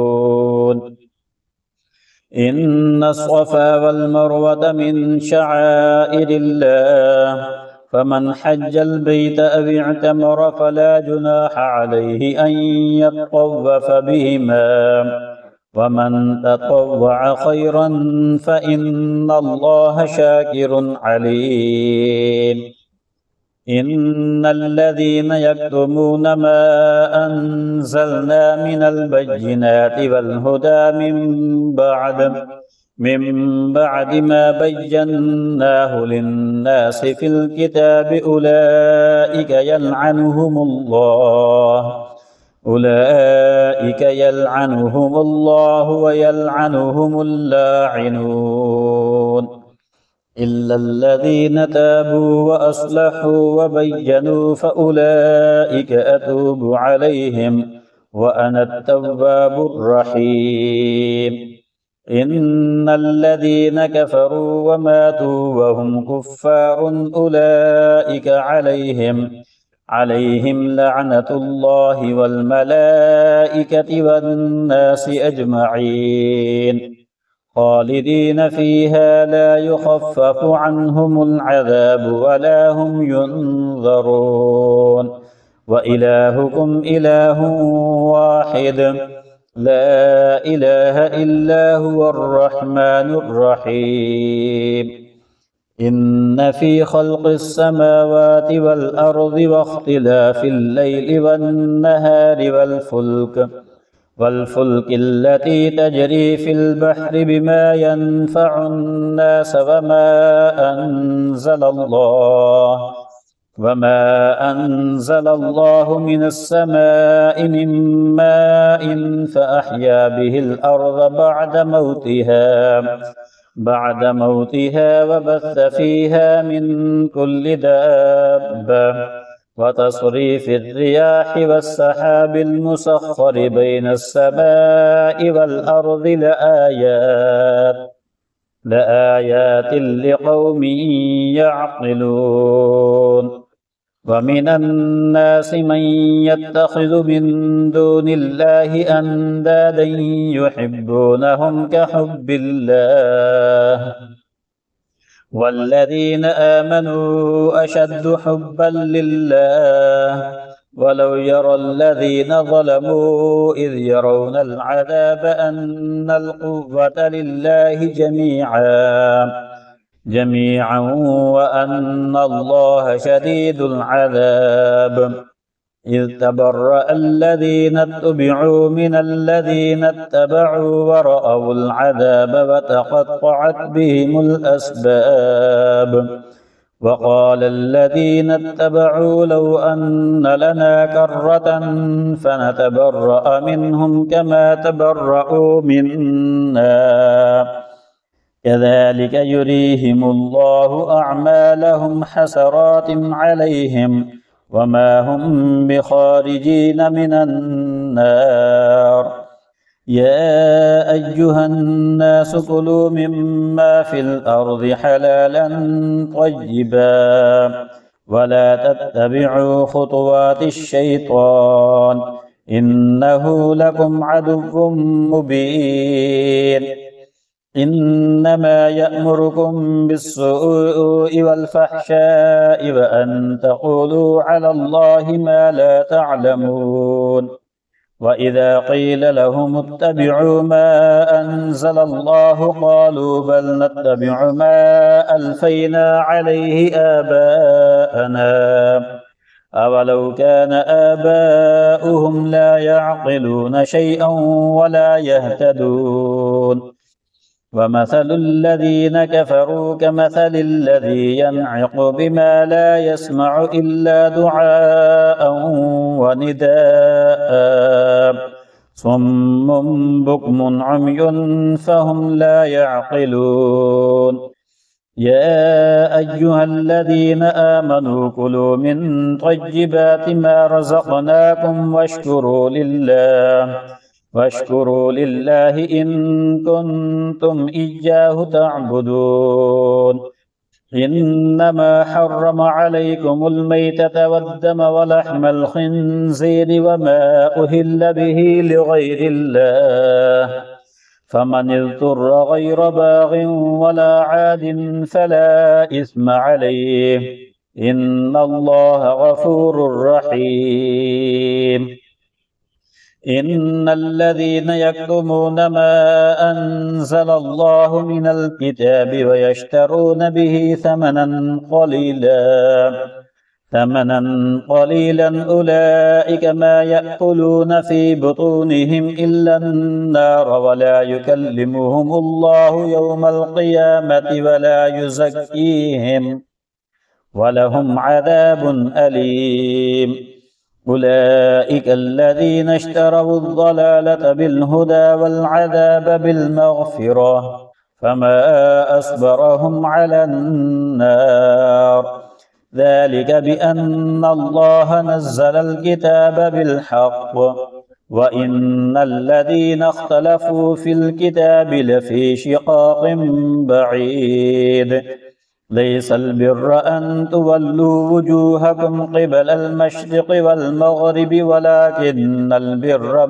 إن الصفا والمروة من شعائر الله فمن حج البيت أو اعتمر فلا جناح عليه أن يطوف بهما ومن تطوع خيرا فإن الله شاكر عليم. إن الذين يكتمون ما أنزلنا من البينات والهدى من بعد ما بيناه للناس في الكتاب أولئك يلعنهم الله ويلعنهم اللاعنون إلا الذين تابوا وأصلحوا وبينوا فأولئك أتوب عليهم وأنا التواب الرحيم. إن الذين كفروا وماتوا وهم كفار أولئك عليهم لعنة الله والملائكة والناس أجمعين خالدين فيها لا يخفف عنهم العذاب ولا هم ينظرون. وإلهكم إله واحد لا إله إلا هو الرحمن الرحيم. إن في خلق السماوات والأرض واختلاف الليل والنهار والفلك التي تجري في البحر بما ينفع الناس وما أنزل الله من السماء من ماء فأحيا به الأرض بعد موتها وبث فيها من كل دابة وتصريف الرياح والسحاب المسخر بين السماء والأرض لآيات لقوم يعقلون. ومن الناس من يتخذ من دون الله أندادا يحبونهم كحب الله والذين آمنوا أشد حبا لله ولو يرى الذين ظلموا إذ يرون العذاب أن القوة لله جميعا وأن الله شديد العذاب. إذ تبرأ الذين اتبعوا من الذين اتبعوا ورأوا العذاب وتقطعت بهم الأسباب. وقال الذين اتبعوا لو أن لنا كرة فنتبرأ منهم كما تبرأوا منا كذلك يريهم الله أعمالهم حسرات عليهم وما هم بخارجين من النار. يا أيها الناس كلوا مما في الأرض حلالا طيبا ولا تتبعوا خطوات الشيطان إنه لكم عدو مبين. إنما يأمركم بالسوء والفحشاء وأن تقولوا على الله ما لا تعلمون. وإذا قيل لهم اتبعوا ما أنزل الله قالوا بل نتبع ما ألفينا عليه آباءنا أولو كان آباؤهم لا يعقلون شيئا ولا يهتدون. ومثل الذين كفروا كمثل الذي ينعق بما لا يسمع إلا دعاء ونداء صم بكم عمي فهم لا يعقلون. يا أيها الذين آمنوا كلوا من طيبات ما رزقناكم واشكروا لله إن كنتم إياه تعبدون. إنما حرم عليكم الميتة والدم ولحم الخنزير وما أهل به لغير الله فمن اضطر غير باغ ولا عاد فلا إثم عليه إن الله غفور رحيم. إن الذين يكتمون ما أنزل الله من الكتاب ويشترون به ثمنا قليلا أولئك ما يأكلون في بطونهم إلا النار ولا يكلمهم الله يوم القيامة ولا يزكيهم ولهم عذاب أليم أولئك الذين اشتروا الضلالة بالهدى والعذاب بالمغفرة فما أصبرهم على النار ذلك بأن الله نزل الكتاب بالحق وإن الذين اختلفوا في الكتاب لفي شقاق بعيد ليس البر أن تولوا وجوهكم قبل المشرق والمغرب ولكن البر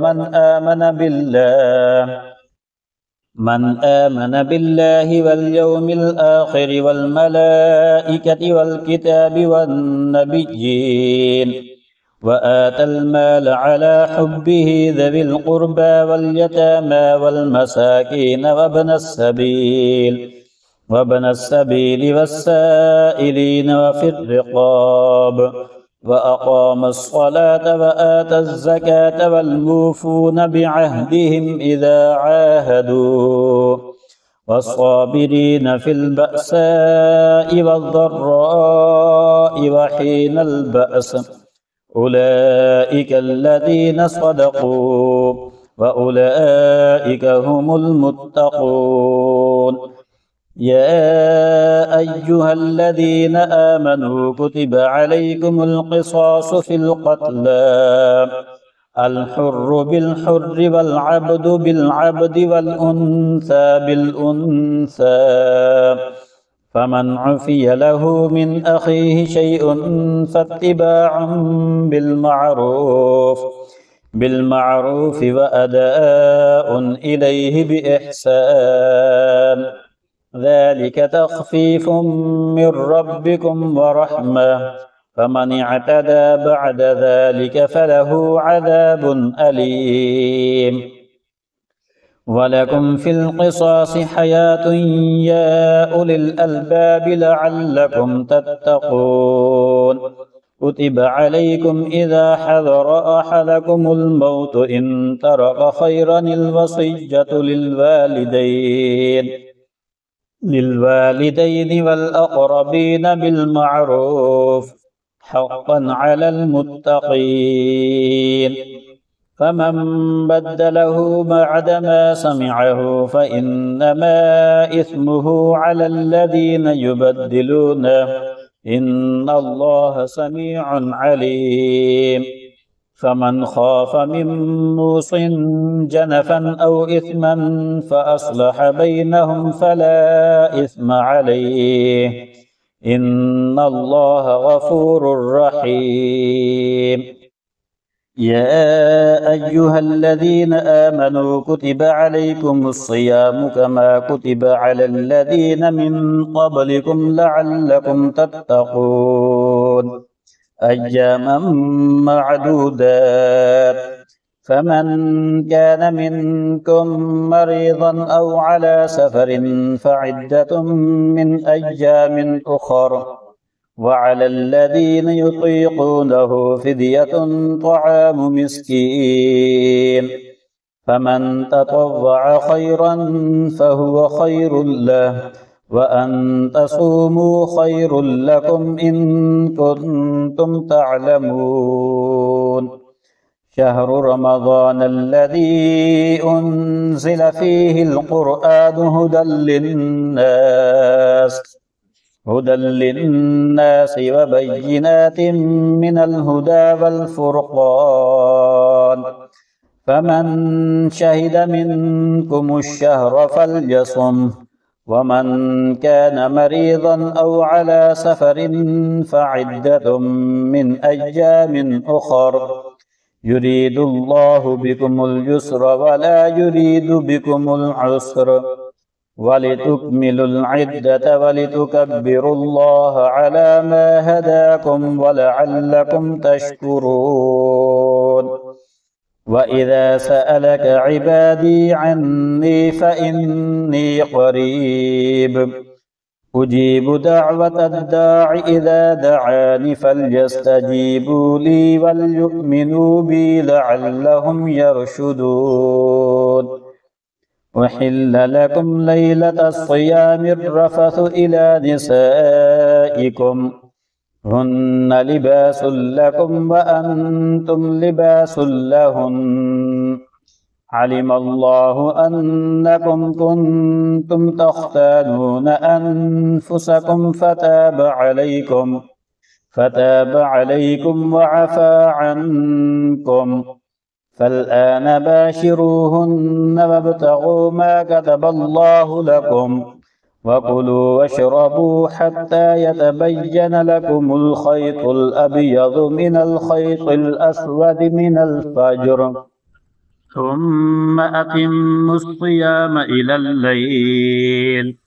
من آمن بالله واليوم الآخر والملائكة والكتاب والنبيين وآتى المال على حبه ذوي القربى واليتامى والمساكين وابن السبيل والسائلين وفي الرقاب وأقام الصلاة وآتى الزكاة والموفون بعهدهم إذا عاهدوا والصابرين في البأساء والضراء وحين البأس أولئك الذين صدقوا وأولئك هم المتقون يا أيها الذين آمنوا كتب عليكم القصاص في القتلى الحر بالحر والعبد بالعبد والأنثى بالأنثى فمن عفي له من أخيه شيء فاتباع بالمعروف وأداء إليه بإحسان ذلك تخفيف من ربكم ورحمة فمن اعتدى بعد ذلك فله عذاب أليم ولكم في القصاص حياة يا أولي الألباب لعلكم تتقون كتب عليكم إذا حضر أحدكم الموت إن ترك خيرا الوصية للوالدين والأقربين بالمعروف حقا على المتقين فمن بدله بعدما سمعه فإنما إثمه على الذين يبدلونه إن الله سميع عليم فمن خاف من موص جنفا أو إثما فأصلح بينهم فلا إثم عليه إن الله غفور رحيم يا أيها الذين آمنوا كتب عليكم الصيام كما كتب على الذين من قبلكم لعلكم تتقون أياما معدودات فمن كان منكم مريضا أو على سفر فعدة من أيام أخر وعلى الذين يطيقونه فدية طعام مسكين فمن تطوع خيرا فهو خير له وأن تصوموا خير لكم إن كنتم تعلمون شهر رمضان الذي أنزل فيه القرآن هدى للناس وبينات من الهدى والفرقان فمن شهد منكم الشهر فليصم ومن كان مريضا أو على سفر فعدة من أيام أخر يريد الله بكم اليسر ولا يريد بكم العسر ولتكملوا العدة ولتكبروا الله على ما هداكم ولعلكم تشكرون وإذا سألك عبادي عني فإني قريب أجيب دعوة الداع إذا دعاني فليستجيبوا لي وليؤمنوا بي لعلهم يرشدون أحل لكم ليلة الصيام الرفث إلى نسائكم هن لباس لكم وأنتم لباس لهن علم الله أنكم كنتم تختانون أنفسكم فتاب عليكم وعفى عنكم فالآن باشروهن وابتغوا ما كتب الله لكم وكلوا واشربوا حتى يتبين لكم الخيط الأبيض من الخيط الأسود من الفجر ثم أتموا الصيام إلى الليل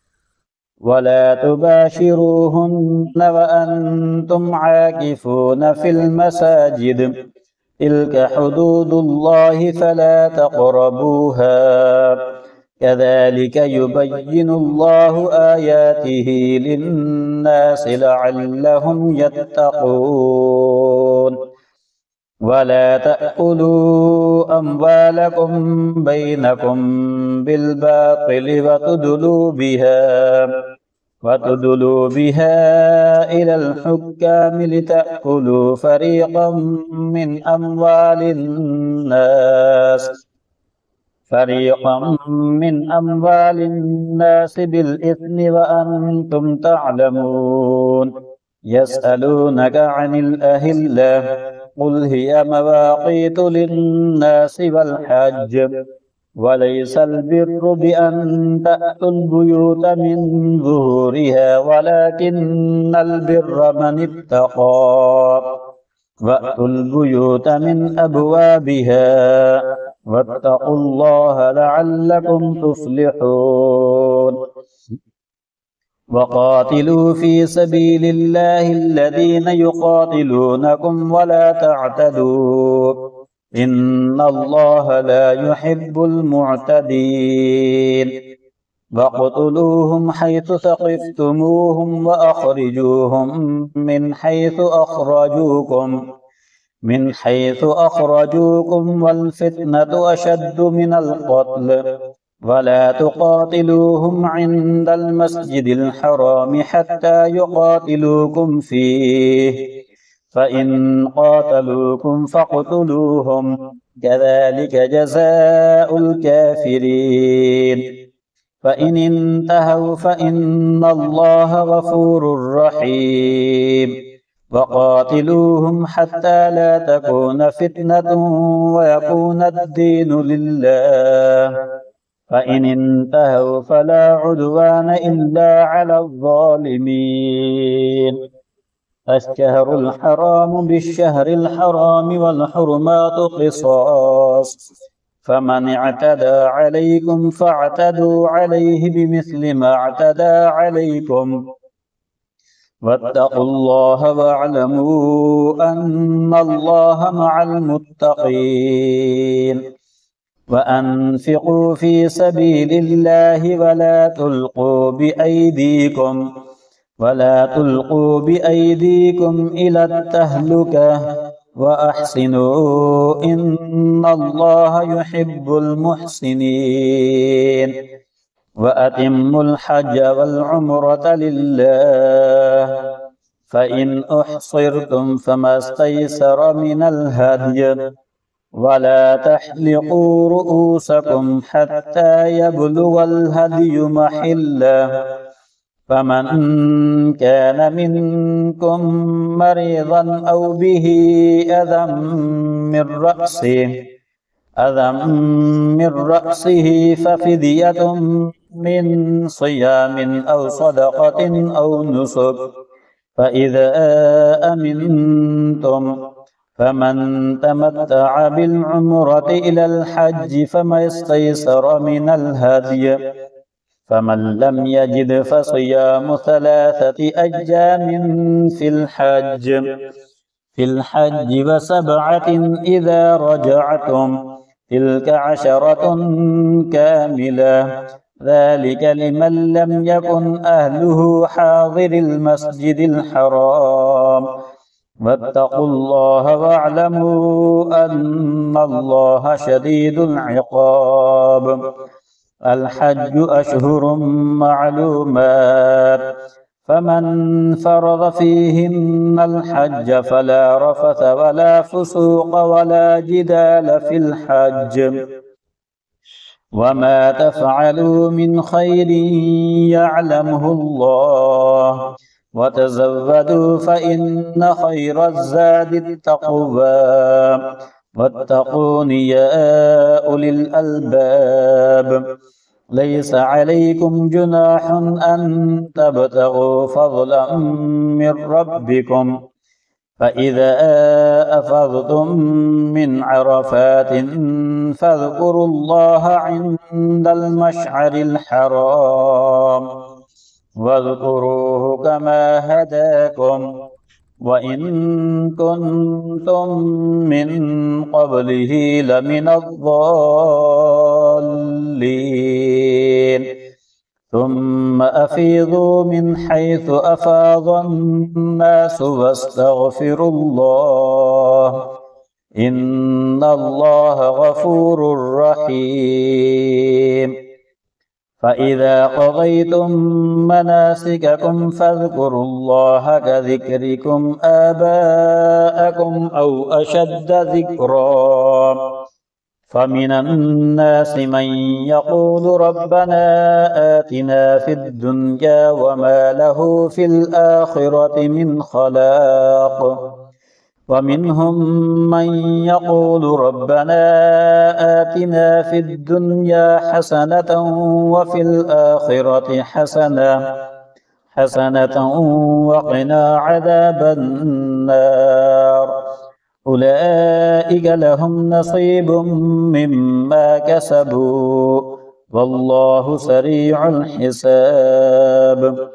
ولا تباشروهن وأنتم عاكفون في المساجد تلك حدود الله فلا تقربوها كذلك يبين الله آياته للناس لعلهم يتقون ولا تأكلوا أموالكم بينكم بالباطل وتدلوا بها إلى الحكام لتأكلوا فريقا من أموال الناس بالإثم وأنتم تعلمون يسألونك عن الأهلة قل هي مواقيت للناس والحج وليس البر بأن تأتوا البيوت من ظهورها ولكن البر من اتقى وأتوا البيوت من أبوابها واتقوا الله لعلكم تفلحون وقاتلوا في سبيل الله الذين يقاتلونكم ولا تعتدوا إن الله لا يحب المعتدين واقتلوهم حيث ثقفتموهم وأخرجوهم من حيث أخرجوكم والفتنة أشد من القتل ولا تقاتلوهم عند المسجد الحرام حتى يقاتلوكم فيه فإن قاتلوكم فاقتلوهم كذلك جزاء الكافرين فإن انتهوا فإن الله غفور رحيم وقاتلوهم حتى لا تكون فتنة ويكون الدين لله فإن انتهوا فلا عدوان إلا على الظالمين الشهر الحرام بالشهر الحرام والحرمات قصاص فمن اعتدى عليكم فاعتدوا عليه بمثل ما اعتدى عليكم واتقوا الله واعلموا أن الله مع المتقين وأنفقوا في سبيل الله ولا تلقوا بأيديكم إلى التهلكة وأحسنوا إن الله يحب المحسنين وأتموا الحج والعمرة لله فإن أحصرتم فما استيسر من الهدي ولا تحلقوا رؤوسكم حتى يبلغ الهدي محله فمن كان منكم مريضا أو به أذى من رأسه ففدية من صيام أو صدقة أو نسك فإذا أمنتم فمن تمتع بالعمرة إلى الحج فما استيسر من الهدي فمن لم يجد فصيام 3 أيام في الحج و7 إذا رجعتم تلك 10 كاملة، ذلك لمن لم يكن أهله حاضر المسجد الحرام. واتقوا الله واعلموا أن الله شديد العقاب. الحج أشهر معلومات، فمن فرض فيهن الحج فلا رفث ولا فسوق ولا جدال في الحج. وما تفعلوا من خير يعلمه الله، وتزودوا فإن خير الزاد التقوى، واتقون يا أولي الألباب. ليس عليكم جناح أن تبتغوا فضلا من ربكم، فإذا أفضتم من عرفات فاذكروا الله عند المشعر الحرام، واذكروه كما هداكم وإن كنتم من قبله لمن الضالين. ثم أفيضوا من حيث أفاض الناس واستغفروا الله، إن الله غفور رحيم. فإذا قضيتم مناسككم فاذكروا الله كذكركم آباءكم أو أشد ذكرا. فمن الناس من يقول ربنا آتنا في الدنيا وما له في الآخرة من خلاق. ومنهم من يقول ربنا آتنا في الدنيا حسنة وفي الآخرة حسنة وقنا عذاب النار. أولئك لهم نصيب مما كسبوا والله سريع الحساب.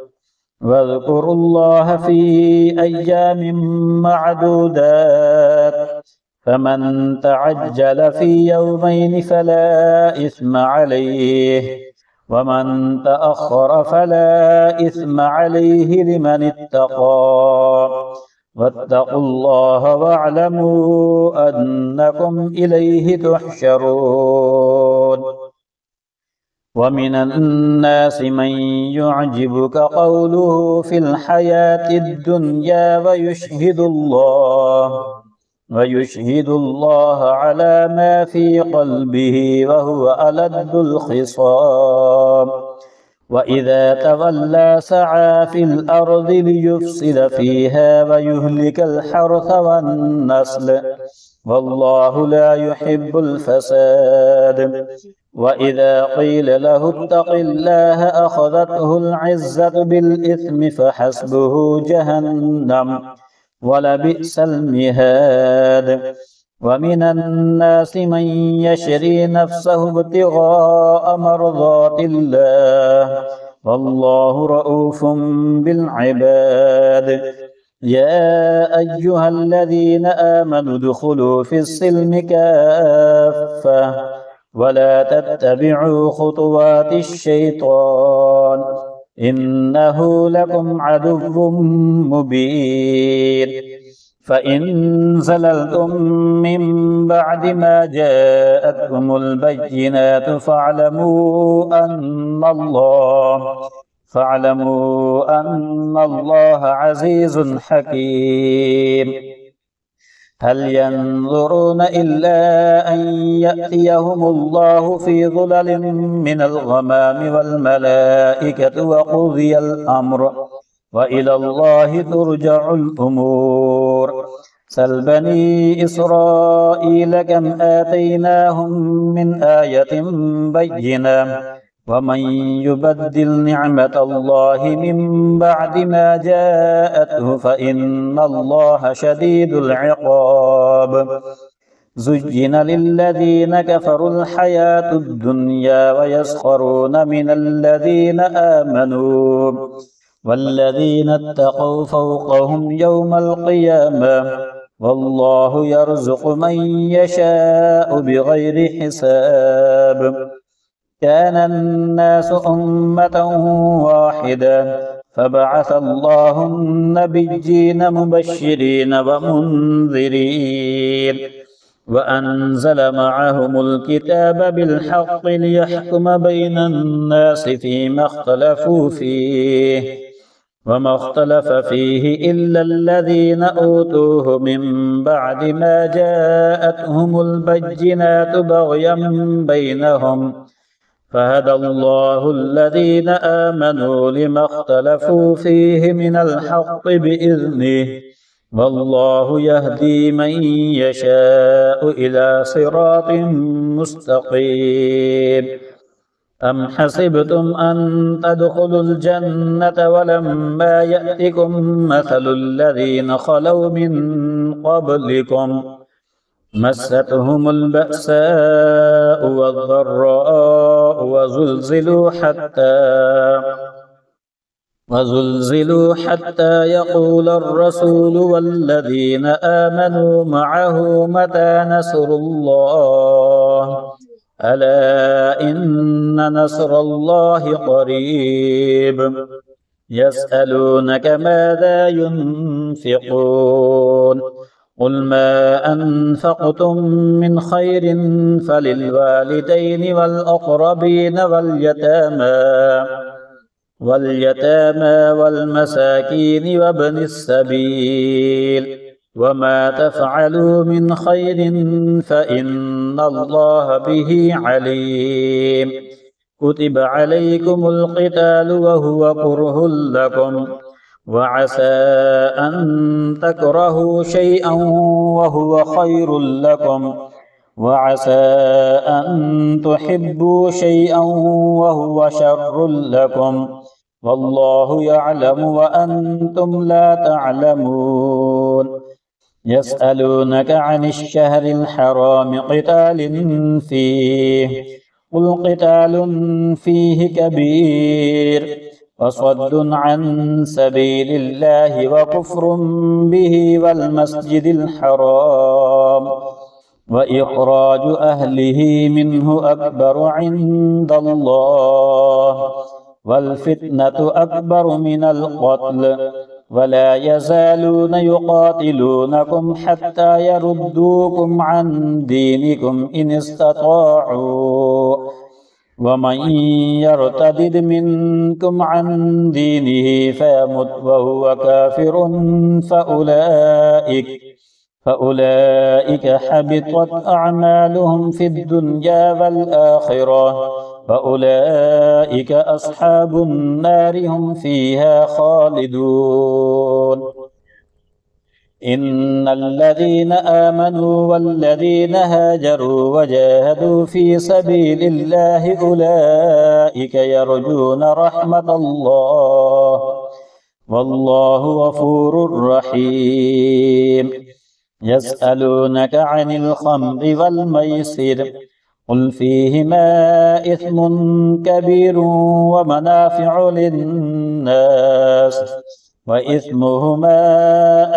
واذكروا الله في أيام معدودات، فمن تعجل في يومين فلا إثم عليه، ومن تأخر فلا إثم عليه لمن اتقى. واتقوا الله واعلموا أنكم إليه تحشرون. ومن الناس من يعجبك قوله في الحياة الدنيا ويشهد الله على ما في قلبه وهو ألد الخصام. وإذا تولى سعى في الأرض ليفسد فيها ويهلك الحرث والنسل، والله لا يحب الفساد. وإذا قيل له اتق الله أخذته العزة بالإثم فحسبه جهنم ولبئس المهاد. ومن الناس من يشري نفسه ابتغاء مرضات الله والله رؤوف بالعباد. يا أيها الذين آمنوا ادخلوا في السلم كافة ولا تتبعوا خطوات الشيطان إنه لكم عدو مبين. فإن زللتم من بعد ما جاءتكم البينات فاعلموا أن الله عزيز حكيم. هل ينظرون إلا أن يأتيهم الله في ظلل من الغمام والملائكة وقضي الأمر وإلى الله ترجع الأمور. سل بني إسرائيل كم آتيناهم من آية بينة ومن يبدل نعمة الله من بعد ما جاءته فإن الله شديد العقاب. زين للذين كفروا الحياة الدنيا ويسخرون من الذين آمنوا والذين اتقوا فوقهم يوم القيامة والله يرزق من يشاء بغير حساب. كان الناس أمة واحدة فبعث الله النبيين مبشرين ومنذرين وأنزل معهم الكتاب بالحق ليحكم بين الناس فيما اختلفوا فيه وما اختلف فيه إلا الذين أوتوه من بعد ما جاءتهم البينات بغيا بينهم فهدى الله الذين آمنوا لما اختلفوا فيه من الحق بإذنه والله يهدي من يشاء إلى صراط مستقيم. أم حسبتم أن تدخلوا الجنة ولما يأتكم مثل الذين خلوا من قبلكم مستهم البأساء والضراء وزلزلوا حتى يقول الرسول والذين آمنوا معه متى نصر الله ألا إن نصر الله قريب. يسألونك ماذا ينفقون قل ما أنفقتم من خير فللوالدين والأقربين واليتامى والمساكين وابن السبيل وما تفعلوا من خير فإن الله به عليم. كتب عليكم القتال وهو كره لكم وعسى أن تكرهوا شيئا وهو خير لكم وعسى أن تحبوا شيئا وهو شر لكم والله يعلم وأنتم لا تعلمون. يسألونك عن الشهر الحرام قتال فيه قل قتال فيه كبير وصد عن سبيل الله وكفر به والمسجد الحرام وإخراج أهله منه أكبر عند الله والفتنة أكبر من القتل ولا يزالون يقاتلونكم حتى يردوكم عن دينكم إن استطاعوا ومن يرتد منكم عن دينه فيمت وهو كافر فأولئك حبطت أعمالهم في الدنيا والآخرة وأولئك أصحاب النار هم فيها خالدون. إن الذين آمنوا والذين هاجروا وجاهدوا في سبيل الله أولئك يرجون رحمة الله والله غفور رحيم. يسألونك عن الخمر والميسر قل فيهما إثم كبير ومنافع للناس وإثمهما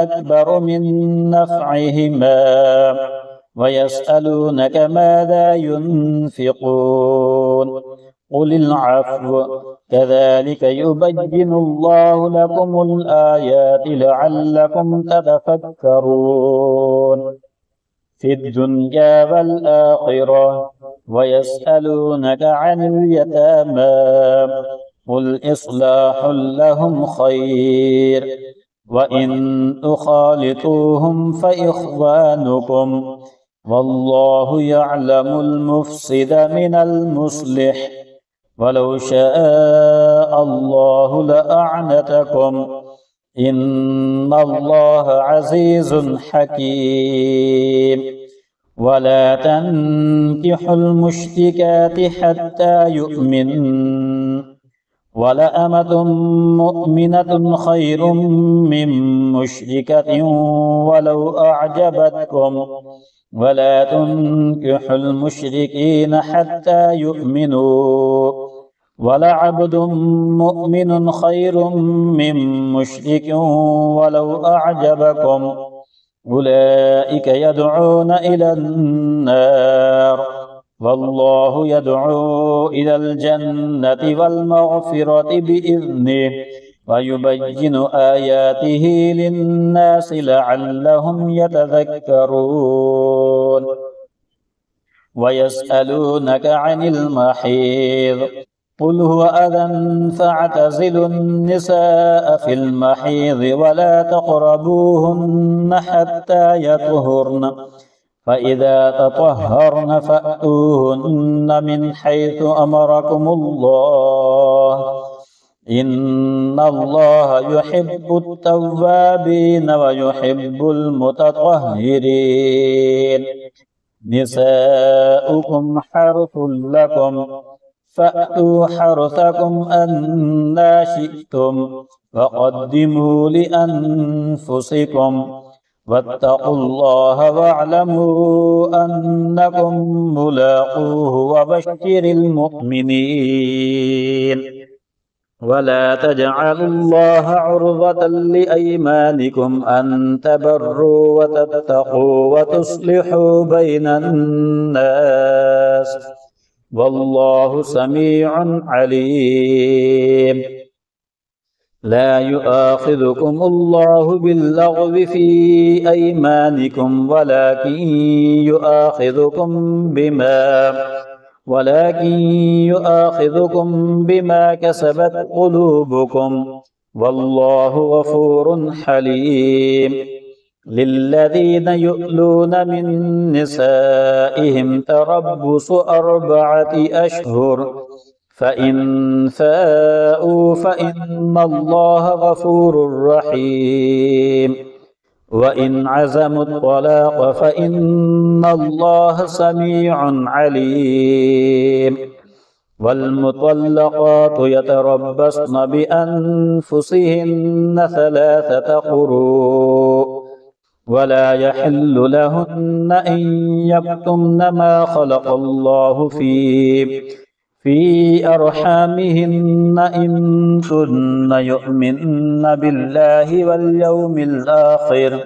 أكبر من نفعهما ويسألونك ماذا ينفقون قل العفو كذلك يبين الله لكم الآيات لعلكم تتفكرون في الدنيا والآخرة. ويسألونك عن اليتامى قل إصلاح لهم خير وإن تخالطوهم فإخوانكم والله يعلم المفسد من المصلح ولو شاء الله لأعنتكم إن الله عزيز حكيم. ولا تنكحوا المشركات حتى يؤمنن ولأمة مؤمنة خير من مشركة ولو أعجبتكم ولا تنكحوا المشركين حتى يؤمنوا ولعبد مؤمن خير من مشرك ولو أعجبكم أولئك يدعون إلى النار والله يدعو إلى الجنة والمغفرة بإذنه ويبين آياته للناس لعلهم يتذكرون ويسألونك عن المحيض قل هو أذى فاعتزلوا النساء في المحيض ولا تقربوهن حتى يطهرن فإذا تطهرن فأتوهن من حيث أمركم الله إن الله يحب التوابين ويحب المتطهرين نساؤكم حرث لكم فأتوا حرثكم أنى شئتم وقدموا لأنفسكم واتقوا الله واعلموا أنكم ملاقوه وبشر المؤمنين ولا تجعلوا الله عرضة لأيمانكم أن تبروا وتتقوا وتصلحوا بين الناس والله سميع عليم لا يؤاخذكم الله باللغو في أيمانكم ولكن يؤاخذكم بما كسبت قلوبكم والله غفور حليم للذين يؤلون من نسائهم تربص 4 أشهر فإن فاءوا فإن الله غفور رحيم وإن عزموا الطلاق فإن الله سميع عليم والمطلقات يتربصن بأنفسهن 3 قروء ولا يحل لهن أن يكتمن ما خلق الله في أرحامهن إن كن يؤمن بالله واليوم الآخر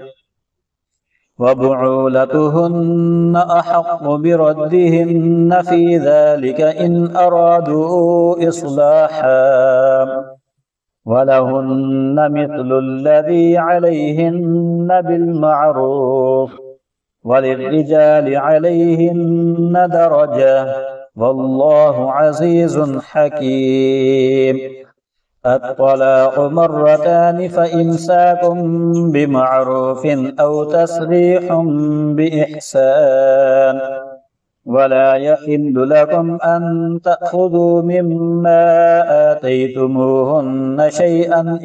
وبعولتهن أحق بردهن في ذلك إن أرادوا إصلاحا ولهن مثل الذي عليهن بالمعروف وللرجال عليهن درجة والله عزيز حكيم الطلاق 2 مرتان فإمساك بمعروف أو تسريح بإحسان ولا يحل لكم أن تأخذوا مما آتيتموهن شيئا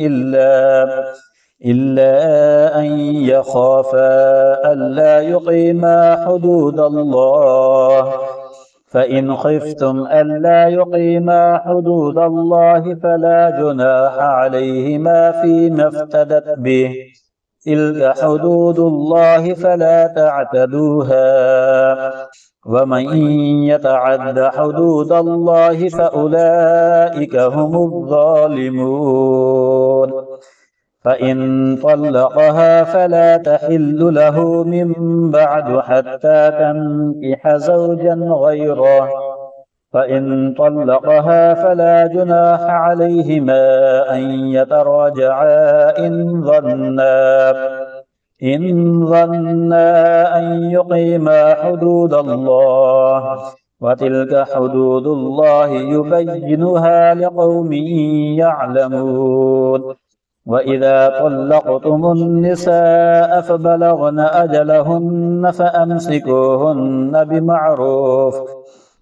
إلا أن يخافا ألا يقيما حدود الله فإن خفتم ألا يقيما حدود الله فلا جناح عليهما فيما افتدت به تلك حدود الله فلا تعتدوها ومن يتعد حدود الله فأولئك هم الظالمون فإن طلقها فلا تحل له من بعد حتى تنكح زوجا غيره فإن طلقها فلا جناح عليهما أن يتراجعا إن ظنا أن يقيما حدود الله وتلك حدود الله يبينها لقوم يعلمون وإذا طلقتم النساء فبلغن أجلهن فأمسكوهن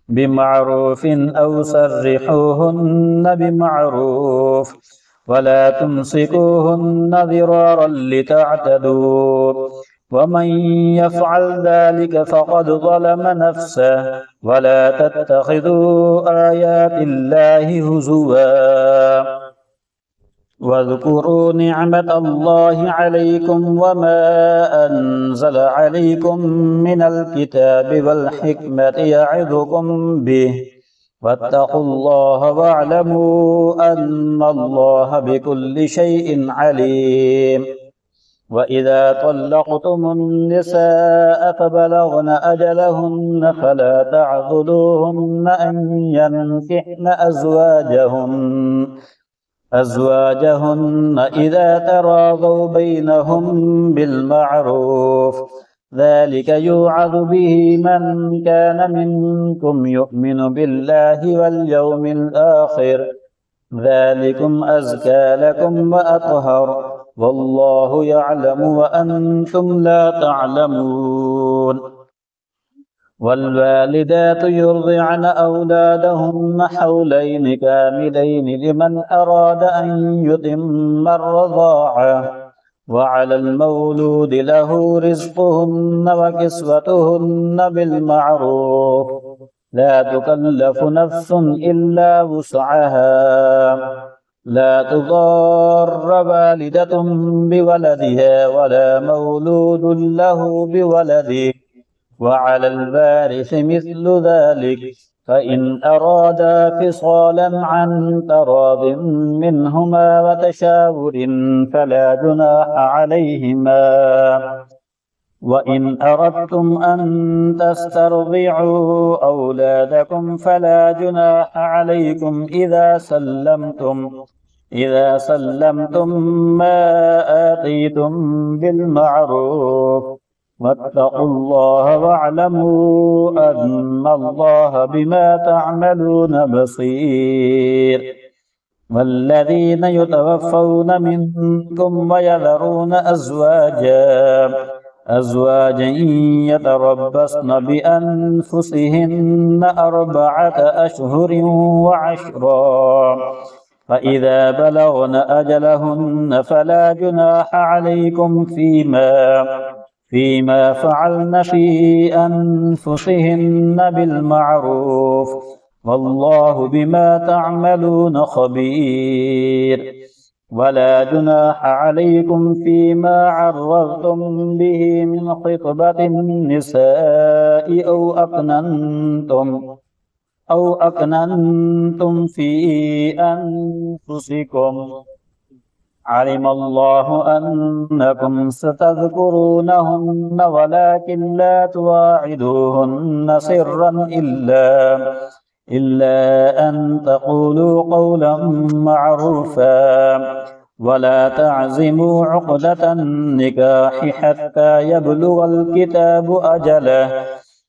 بمعروف أو سرحوهن بمعروف ولا تمسكوهن ضرارا لتعتدوا ومن يفعل ذلك فقد ظلم نفسه ولا تتخذوا آيات الله هزوا واذكروا نعمة الله عليكم وما أنزل عليكم من الكتاب والحكمة يعظكم به واتقوا الله واعلموا أن الله بكل شيء عليم وإذا طلقتم النساء فبلغن أجلهن فلا تعضلوهن أن ينكحن أزواجهن إذا تراضوا بينهم بالمعروف، ذلك يوعظ به من كان منكم يؤمن بالله واليوم الآخر، ذلكم أزكى لكم وأطهر، والله يعلم وأنتم لا تعلمون. والوالدات يرضعن أولادهن حولين كاملين لمن أراد أن يتم الرضاعة، وعلى المولود له رزقهن وكسوتهن بالمعروف، لا تكلف نفس إلا وسعها، لا تضار والدة بولدها ولا مولود له بولده، وعلى الوارث مثل ذلك، فإن أرادا فصالا عن تراض منهما وتشاور فلا جناح عليهما. وإن أردتم أن تسترضعوا أولادكم فلا جناح عليكم إذا سلمتم ما آتيتم بالمعروف، واتقوا الله واعلموا أن الله بما تعملون بصير. والذين يتوفون منكم ويذرون أزواجا يتربصن بأنفسهن 4 أشهر وعشرا، فإذا بلغن أجلهن فلا جناح عليكم فيما فعلن في أنفسهن بالمعروف، والله بما تعملون خبير. ولا جناح عليكم فيما عرضتم به من خطبة النساء أو أكننتم في أنفسكم، علم الله أنكم ستذكرونهن ولكن لا تواعدوهن سرا إلا أن تقولوا قولا معروفا، ولا تعزموا عقدة النكاح حتى يبلغ الكتاب أجله،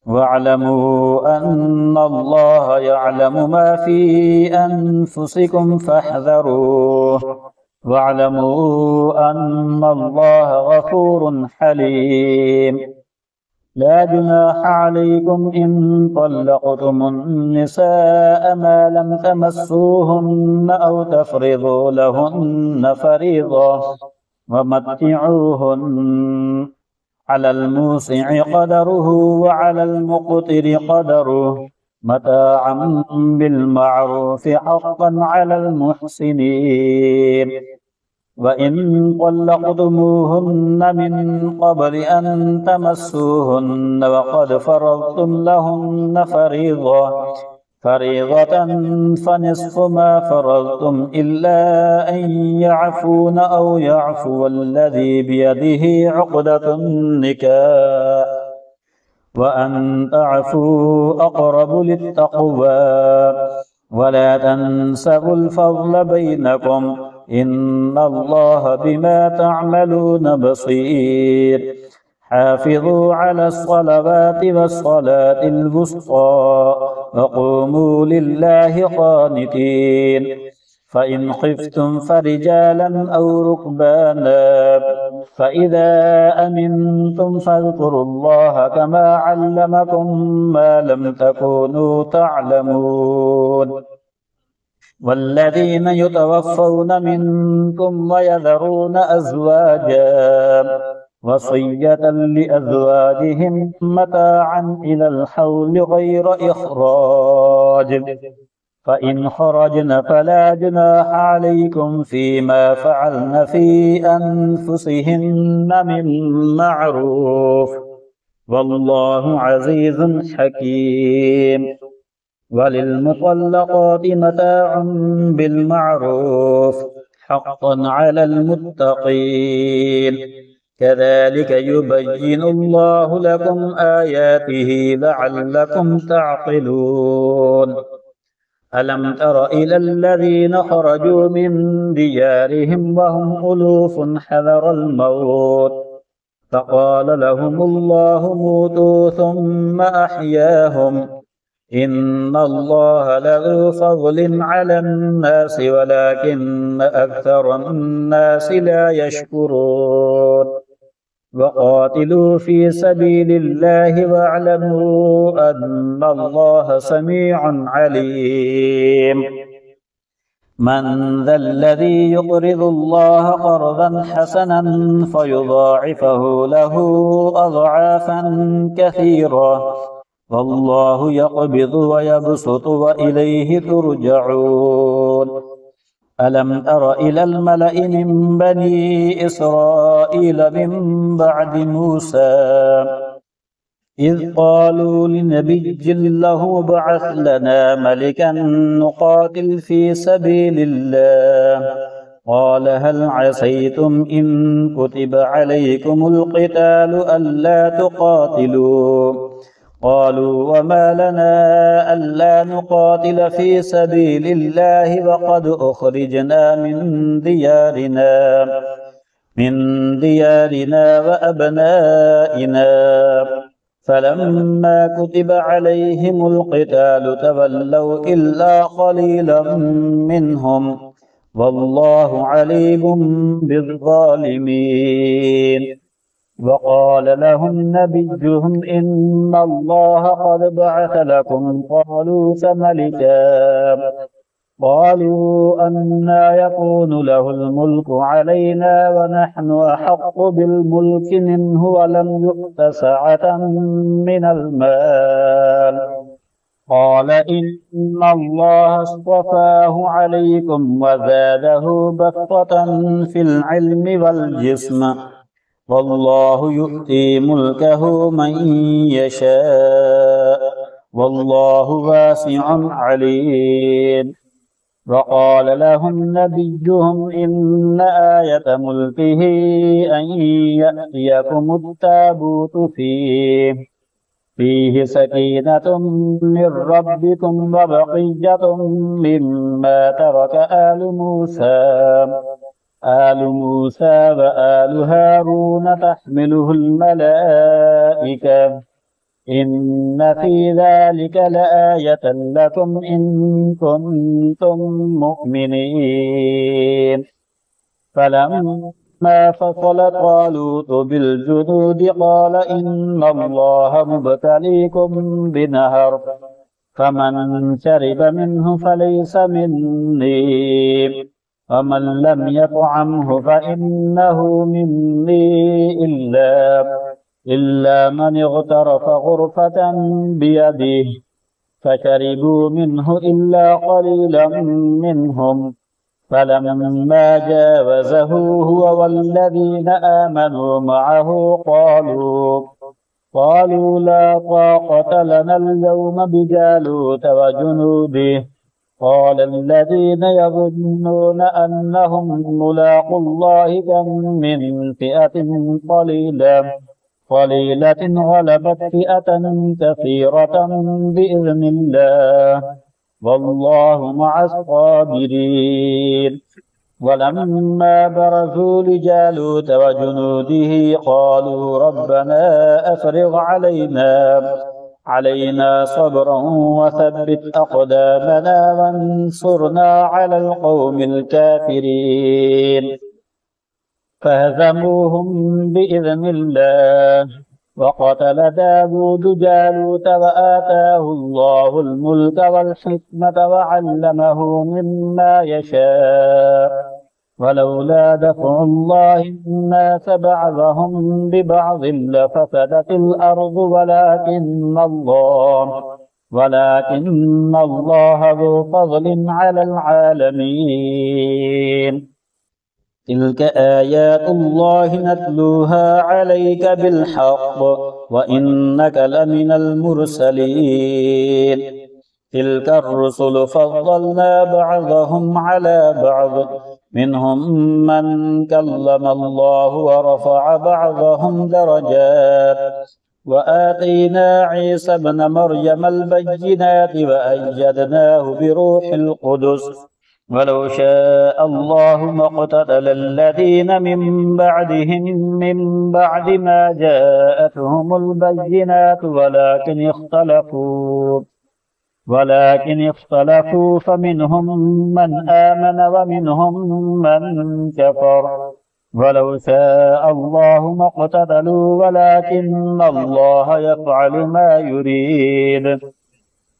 واعلموا أن الله يعلم ما في أنفسكم فاحذروه، واعلموا أن الله غفور حليم. لا جناح عليكم إن طلقتم النساء ما لم تمسوهن أو تفرضوا لهن فريضة، ومتعوهن على الموسع قدره وعلى المقتر قدره متاعا بالمعروف حقا على المحسنين. وإن طلقتموهن من قبل أن تمسوهن وقد فرضتم لهن فريضة فنصف ما فرضتم إلا أن يعفون أو يعفو الذي بيده عقدة النكاح، وأن تعفوا أقرب للتقوى، ولا تنسوا الفضل بينكم، إن الله بما تعملون بصير. حافظوا على الصلوات والصلاة الوسطى وقوموا لله قانتين، فإن خفتم فرجالا أو ركبانا، فإذا أمنتم فاذكروا الله كما علمكم ما لم تكونوا تعلمون. والذين يتوفون منكم ويذرون أزواجا وصية لأزواجهم متاعا إلى الحول غير إخراج، فإن خرجن فلا جناح عليكم فيما فعلن في أنفسهن من معروف، والله عزيز حكيم. وللمطلقات متاع بالمعروف حقا على المتقين. كذلك يبين الله لكم آياته لعلكم تعقلون ألم تر إلى الذين خرجوا من ديارهم وهم ألوف حذر الموت فقال لهم الله موتوا ثم أحياهم إن الله لذو فضل على الناس ولكن أكثر الناس لا يشكرون وقاتلوا في سبيل الله واعلموا أن الله سميع عليم من ذا الذي يقرض الله قرضا حسنا فيضاعفه له أضعافا كثيرة والله يقبض ويبسط وإليه ترجعون ألم تر إلى الملأ من بني إسرائيل من بعد موسى إذ قالوا لنبي له ابعث لنا ملكا نقاتل في سبيل الله قال هل عسيتم إن كتب عليكم القتال ألا تقاتلوا قالوا وما لنا ألا نقاتل في سبيل الله وقد أخرجنا من ديارنا وأبنائنا فلما كتب عليهم القتال تولوا إلا قليلا منهم والله عليم بالظالمين وقال لهم نبيهم إن الله قد بعث لكم طالوت ملكا قالوا أنى يكون له الملك علينا ونحن أحق بالملك منه ولم يؤت سعة من المال قال إن الله اصطفاه عليكم وزاده بسطة في العلم والجسم والله يؤتي ملكه من يشاء والله واسع عليم وقال لهم نبيهم إن آية ملكه أن يأتيكم التابوت فيه سكينة من ربكم وبقية مما ترك آل موسى وآل هارون تحمله الملائكة إن في ذلك لآية لكم إن كنتم مؤمنين فلما فصل طالوت بالجنود قال إن الله مبتليكم بنهر فمن شرب منه فليس مني ومن لم يطعمه فإنه مني إلا من اغترف غرفة بيده فشربوا منه إلا قليلا منهم فلما جاوزه هو والذين آمنوا معه قالوا لا طاقة لنا اليوم بجالوت وجنوده قال الذين يظنون أنهم ملاقوا الله كم من فئة قليلة غلبت فئة كثيرة بإذن الله والله مع الصابرين ولما برزوا لجالوت وجنوده قالوا ربنا أفرغ علينا صبرا وثبت أقدامنا وانصرنا على القوم الكافرين فهزموهم بإذن الله وقتل داود جالوت وآتاه الله الملك والحكمة وعلمه مما يشاء ولولا دفع الله الناس بعضهم ببعض لفسدت الأرض ولكن الله ذو فضل على العالمين تلك آيات الله نتلوها عليك بالحق وإنك لمن المرسلين تلك الرسل فضلنا بعضهم على بعض منهم من كلم الله ورفع بعضهم درجات وآتينا عيسى ابن مريم البينات وأيدناه بروح القدس ولو شاء الله ما اقتتل الذين من بعدهم من بعد ما جاءتهم البينات ولكن اختلفوا فمنهم من آمن ومنهم من كفر ولو شاء الله ما اقتتلوا ولكن الله يفعل ما يريد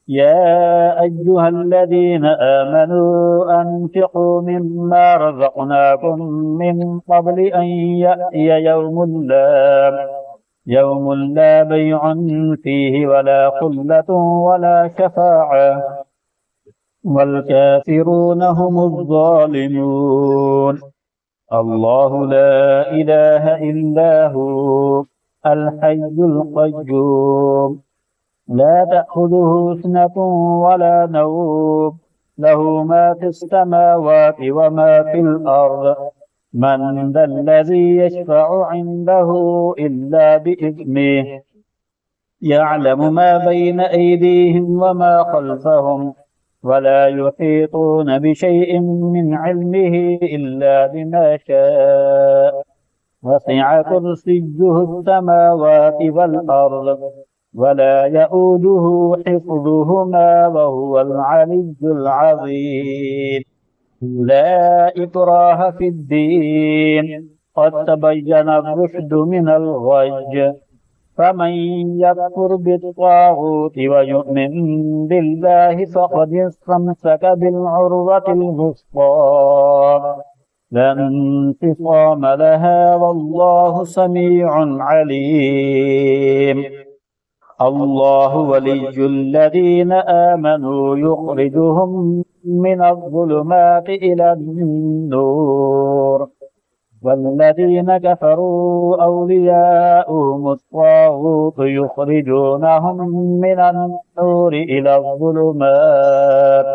يا أيها الذين آمنوا أنفقوا مما رزقناكم من قبل أن يأتي يوم لا بيع فيه ولا خلة ولا شفاعة والكافرون هم الظالمون الله لا إله إلا هو الحي القيوم لا تأخذه سنة ولا نوم له ما في السماوات وما في الأرض من ذا الذي يشفع عنده إلا بإذنه يعلم ما بين أيديهم وما خلفهم ولا يحيطون بشيء من علمه إلا بما شاء وسع كرسيه السماوات والأرض ولا يؤوده حفظهما وهو العلي العظيم لا إكراه في الدين قد تبين الرشد من الغي فمن يكفر بالطاغوت ويؤمن بالله فقد استمسك بالعروة الوثقى لا انفصام لها والله سميع عليم الله ولي الذين آمنوا يخرجهم من الظلمات إلى النور والذين كفروا أولياؤهم الطاغوت يخرجونهم من النور إلى الظلمات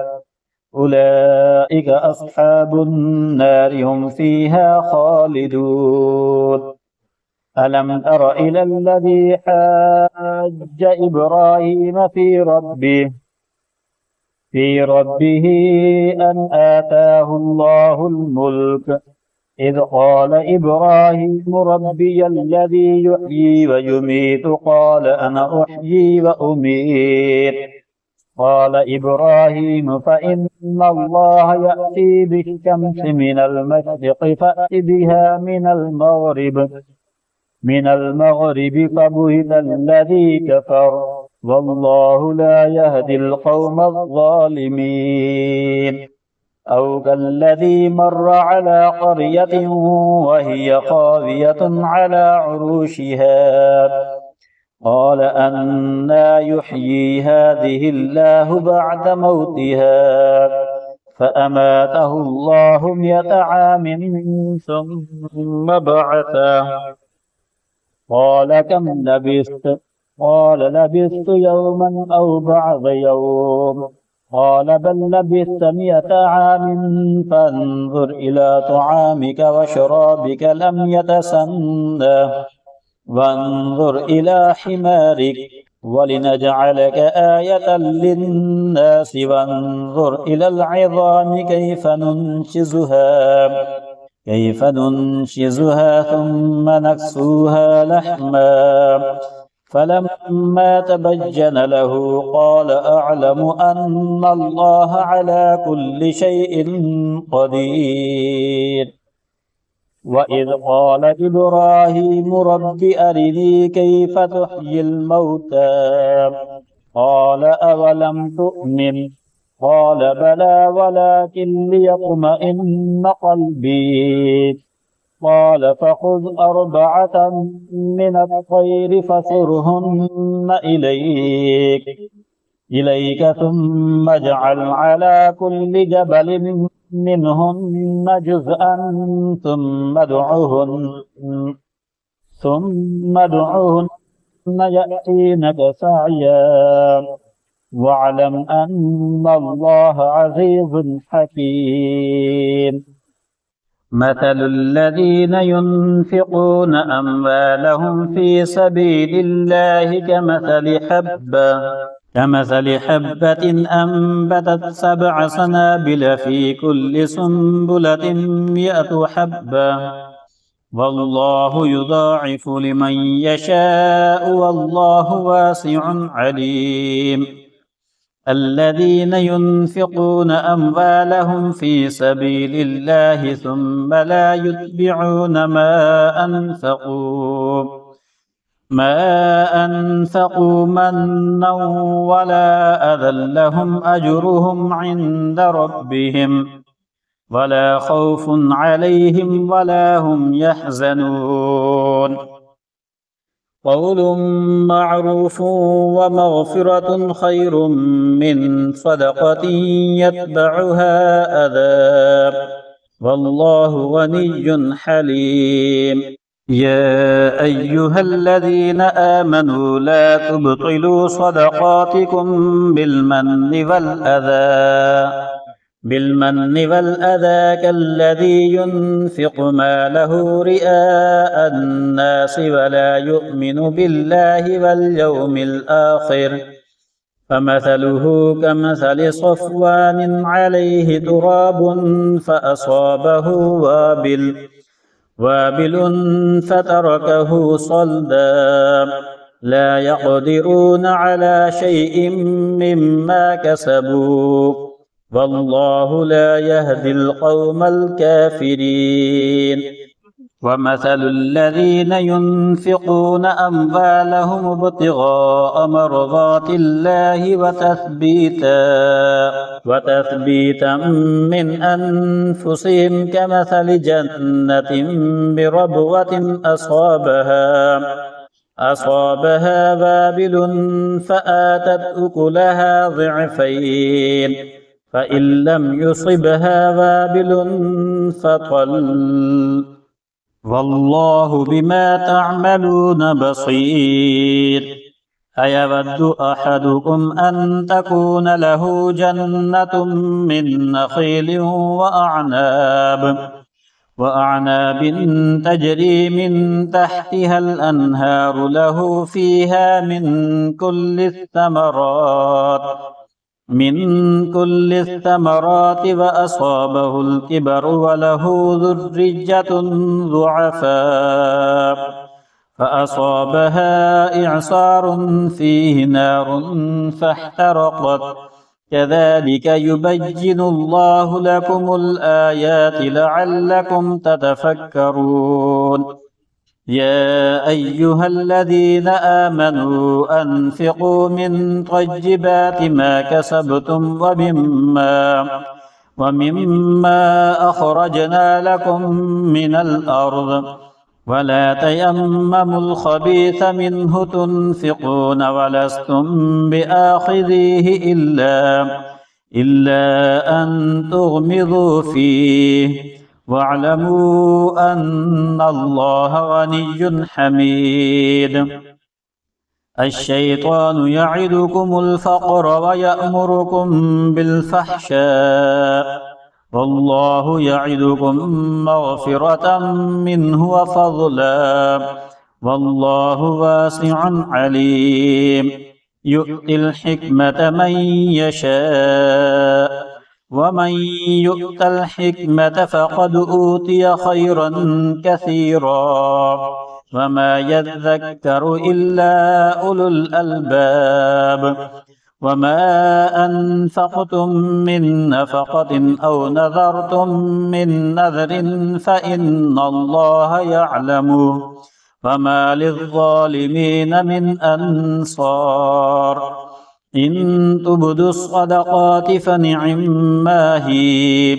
أولئك أصحاب النار هم فيها خالدون ألم تر إلى الذي حاج إبراهيم في ربه أن آتاه الله الملك إذ قال إبراهيم ربي الذي يحيي ويميت قال أنا أحيي وأميت قال إبراهيم فإن الله يأتي بالشمس من المشرق فأت بها من المغرب فبهت الذي كفر والله لا يهدي القوم الظالمين أو كالذي مر على قرية وهي خاوية على عروشها قال أنى يحيي هذه الله بعد موتها فأماته الله 100 عام ثم بعثه قال كم لبثت قال لبثت يوما أو بعض يوم قال بل لبثت 100 عام فانظر إلى طعامك وشرابك لم يتسنه وانظر إلى حمارك ولنجعلك آية للناس وانظر إلى العظام كيف ننشزها ثم نكسوها لحما فلما تبين له قال أعلم أن الله على كل شيء قدير وإذ قال إبراهيم رب أرني كيف تحيي الموتى قال أولم تؤمن قال بلى ولكن ليطمئن قلبي قال فخذ 4 من الطير فصرهن إليك ثم اجعل على كل جبل منهن جزءا ثم ادعهن يأتينك سعيا واعلم أن الله عزيز حكيم مثل الذين ينفقون أموالهم في سبيل الله كمثل حبة أنبتت 7 سنابل في كل سنبلة 100 حبة والله يضاعف لمن يشاء والله واسع عليم. الذين ينفقون أموالهم في سبيل الله ثم لا يتبعون ما أنفقوا منا ولا أذى لهم أجرهم عند ربهم ولا خوف عليهم ولا هم يحزنون. قول معروف ومغفرة خير من صدقة يتبعها أذى والله غني حليم. يا أيها الذين آمنوا لا تبطلوا صدقاتكم بالمن والأذى كالذي ينفق ماله رئاء الناس ولا يؤمن بالله واليوم الآخر فمثله كمثل صفوان عليه تراب فأصابه وابل فتركه صلدا لا يقدرون على شيء مما كسبوا والله لا يهدي القوم الكافرين. ومثل الذين ينفقون أموالهم ابتغاء مرضات الله وتثبيتا من أنفسهم كمثل جنة بربوة أصابها وابل فآتت أكلها ضعفين فإن لم يصبها وابل فطل والله بما تعملون بصير. أيود أحدكم أن تكون له جنة من نخيل وأعناب تجري من تحتها الأنهار له فيها من كل الثمرات وأصابه الكبر وله ذرية ضعفاء فأصابها إعصار فيه نار فاحترقت كذلك يبين الله لكم الآيات لعلكم تتفكرون. يا أيها الذين آمنوا أنفقوا من طيبات ما كسبتم ومما أخرجنا لكم من الأرض ولا تيمموا الخبيث منه تنفقون ولستم بآخذيه إلا أن تغمضوا فيه واعلموا أن الله غني حميد. الشيطان يعدكم الفقر ويأمركم بالفحشاء والله يعدكم مغفرة منه وفضلا والله واسع عليم. يؤتي الحكمة من يشاء ومن يؤت الحكمة فقد أوتي خيرا كثيرا وما يذكر إلا أولو الألباب. وما أنفقتم من نفقة أو نذرتم من نذر فإن الله يعلمه وما للظالمين من أنصار. إن تبدوا الصدقات فنعما هي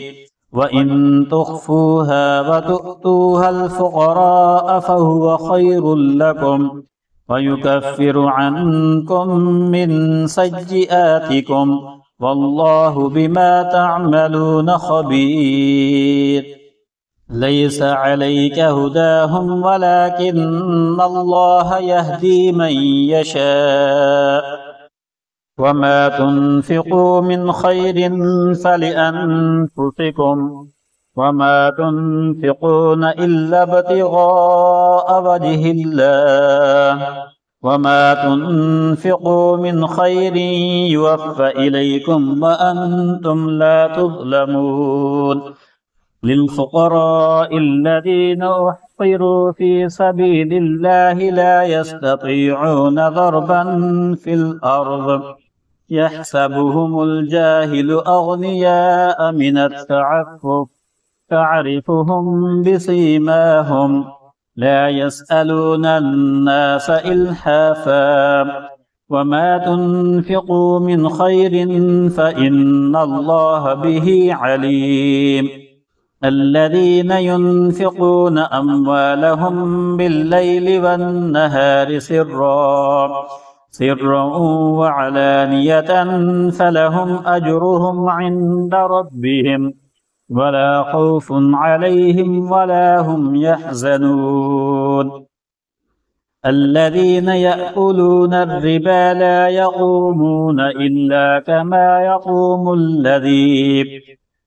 وإن تخفوها وتؤتوها الفقراء فهو خير لكم ويكفر عنكم من سيئاتكم والله بما تعملون خبير. ليس عليك هداهم ولكن الله يهدي من يشاء وما تنفقوا من خير فلأنفسكم وما تنفقون إلا ابتغاء وجه الله وما تنفقوا من خير يوفى إليكم وأنتم لا تظلمون للفقراء الذين أحصروا في سبيل الله لا يستطيعون ضربا في الأرض يحسبهم الجاهل أغنياء من التعفف تعرفهم بسيماهم لا يسألون الناس إلحافا وما تنفقوا من خير فإن الله به عليم الذين ينفقون أموالهم بالليل والنهار سرا وعلانية فلهم أجرهم عند ربهم ولا خوف عليهم ولا هم يحزنون الذين يأكلون الربا لا يقومون إلا كما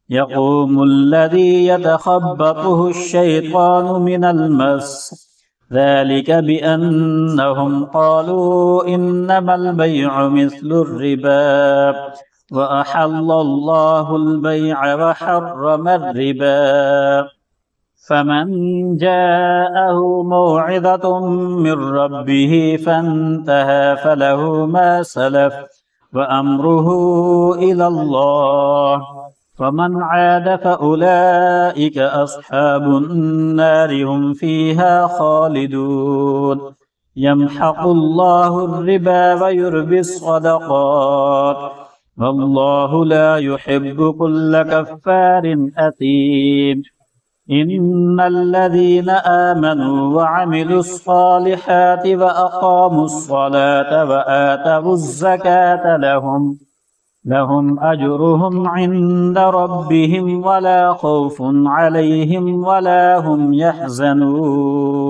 يقوم الذي يتخبطه الشيطان من المس ذلك بأنهم قالوا إنما البيع مثل الربا وأحل الله البيع وحرم الربا فمن جاءه موعظة من ربه فانتهى فله ما سلف وأمره إلى الله ومن عاد فأولئك أصحاب النار هم فيها خالدون يمحق الله الربا ويربي الصدقات والله لا يحب كل كفار أثيم إن الذين آمنوا وعملوا الصالحات وأقاموا الصلاة وآتوا الزكاة لهم أجرهم عند ربهم ولا خوف عليهم ولا هم يحزنون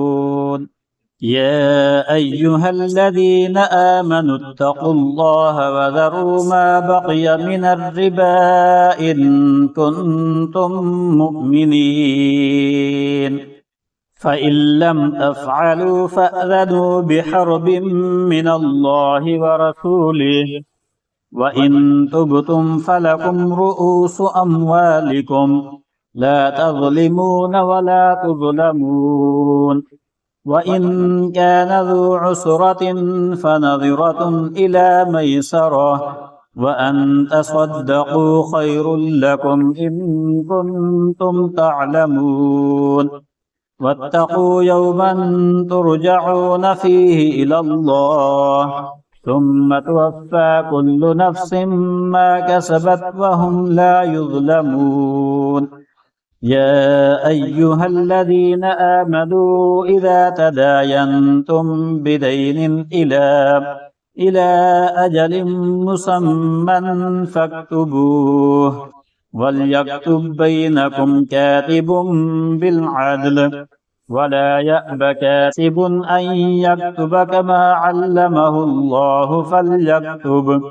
يا أيها الذين آمنوا اتقوا الله وذروا ما بقي من الربا إن كنتم مؤمنين فإن لم تفعلوا فأذنوا بحرب من الله ورسوله وإن تبتم فلكم رؤوس أموالكم لا تظلمون ولا تظلمون وإن كان ذو عسرة فنظرة إلى ميسرة وأن تصدقوا خير لكم إن كنتم تعلمون واتقوا يوما ترجعون فيه إلى الله ثم توفى كل نفس ما كسبت وهم لا يظلمون يا أيها الذين آمنوا إذا تداينتم بدين إلى أجل مسمى فاكتبوه وليكتب بينكم كاتب بالعدل ولا يأب كاتب أن يكتب كما علمه الله فليكتب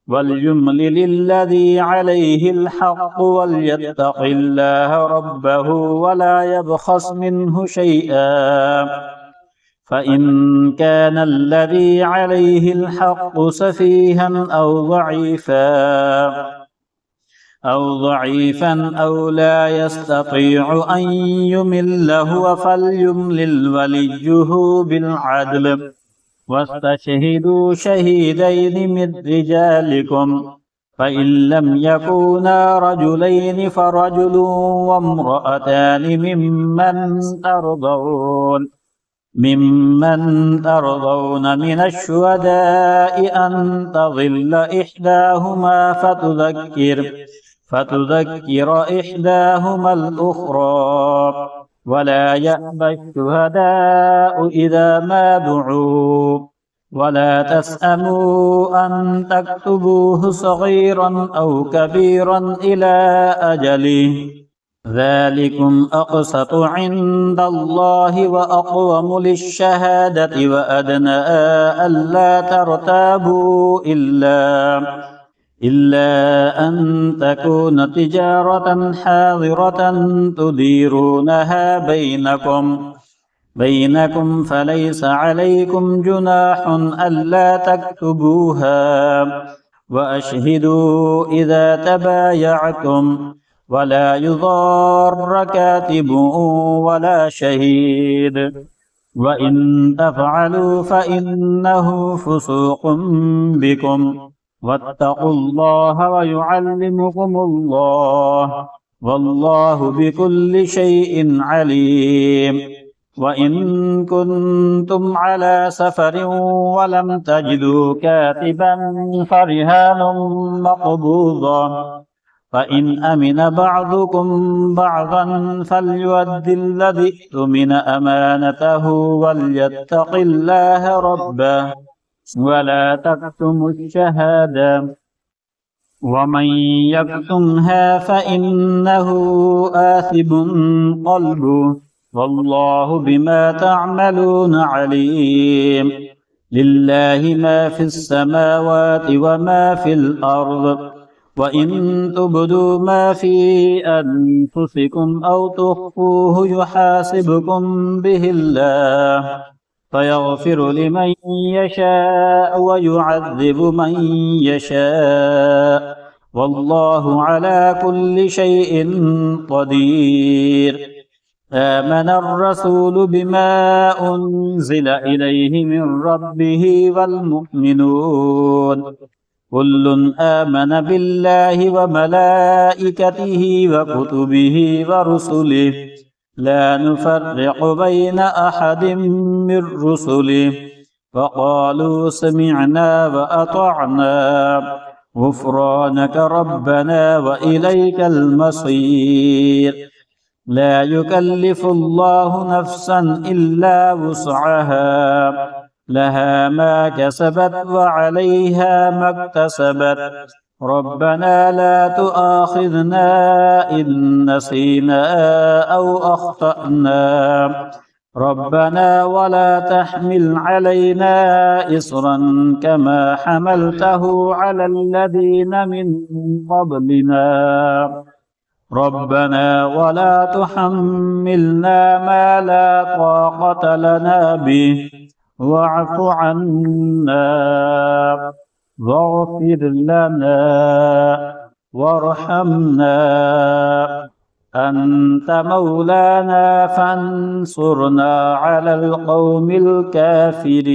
وليملل الذي عليه الحق وليتق الله ربه ولا يبخس منه شيئا فإن كان الذي عليه الحق سفيها أو ضعيفا أو لا يستطيع أن يمل هو فليملل وليه بالعدل واستشهدوا شهيدين من رجالكم فإن لم يكونا رجلين فرجل وامرأتان ممن ترضون من الشهداء أن تضل إحداهما فتذكر إحداهما الأخرى ولا يأبى الشهداء إذا ما دعوا ولا تسأموا أن تكتبوه صغيرا أو كبيرا إلى أجله ذلكم أقسط عند الله وأقوم للشهادة وأدنى ألا ترتابوا إلا أن تكون تجارة حاضرة تديرونها بينكم فليس عليكم جناح ألا تكتبوها، وأشهدوا إذا تبايعتم، ولا يضار كاتب ولا شهيد، وإن تفعلوا فإنه فسوق بكم، واتقوا الله ويعلمكم الله، والله بكل شيء عليم. وإن كنتم على سفر ولم تجدوا كاتبا فرهان مقبوضة، فإن أمن بعضكم بعضا فليؤد الذي اؤتمن أمانته وليتق الله ربه ولا تكتموا الشهادة، ومن يكتمها فإنه آثم قلبه، والله بما تعملون عليم. لله ما في السماوات وما في الأرض، وإن تبدوا ما في أنفسكم أو تخفوه يحاسبكم به الله، فيغفر لمن يشاء ويعذب من يشاء، والله على كل شيء قدير. آمن الرسول بما أنزل إليه من ربه والمؤمنون كل آمن بالله وملائكته وكتبه ورسله لا نفرق بين أحد من رسله، وقالوا سمعنا وأطعنا غفرانك ربنا وإليك المصير. لا يكلف الله نفسا إلا وسعها، لها ما كسبت وعليها ما اكتسبت، ربنا لا تؤاخذنا إن نسينا أو أخطأنا، ربنا ولا تحمل علينا إصرا كما حملته على الذين من قبلنا، ربنا ولا تحملنا ما لا طاقة لنا به، واعف عنا واغفر لنا وارحمنا، أنت مولانا فانصرنا على القوم الكافرين.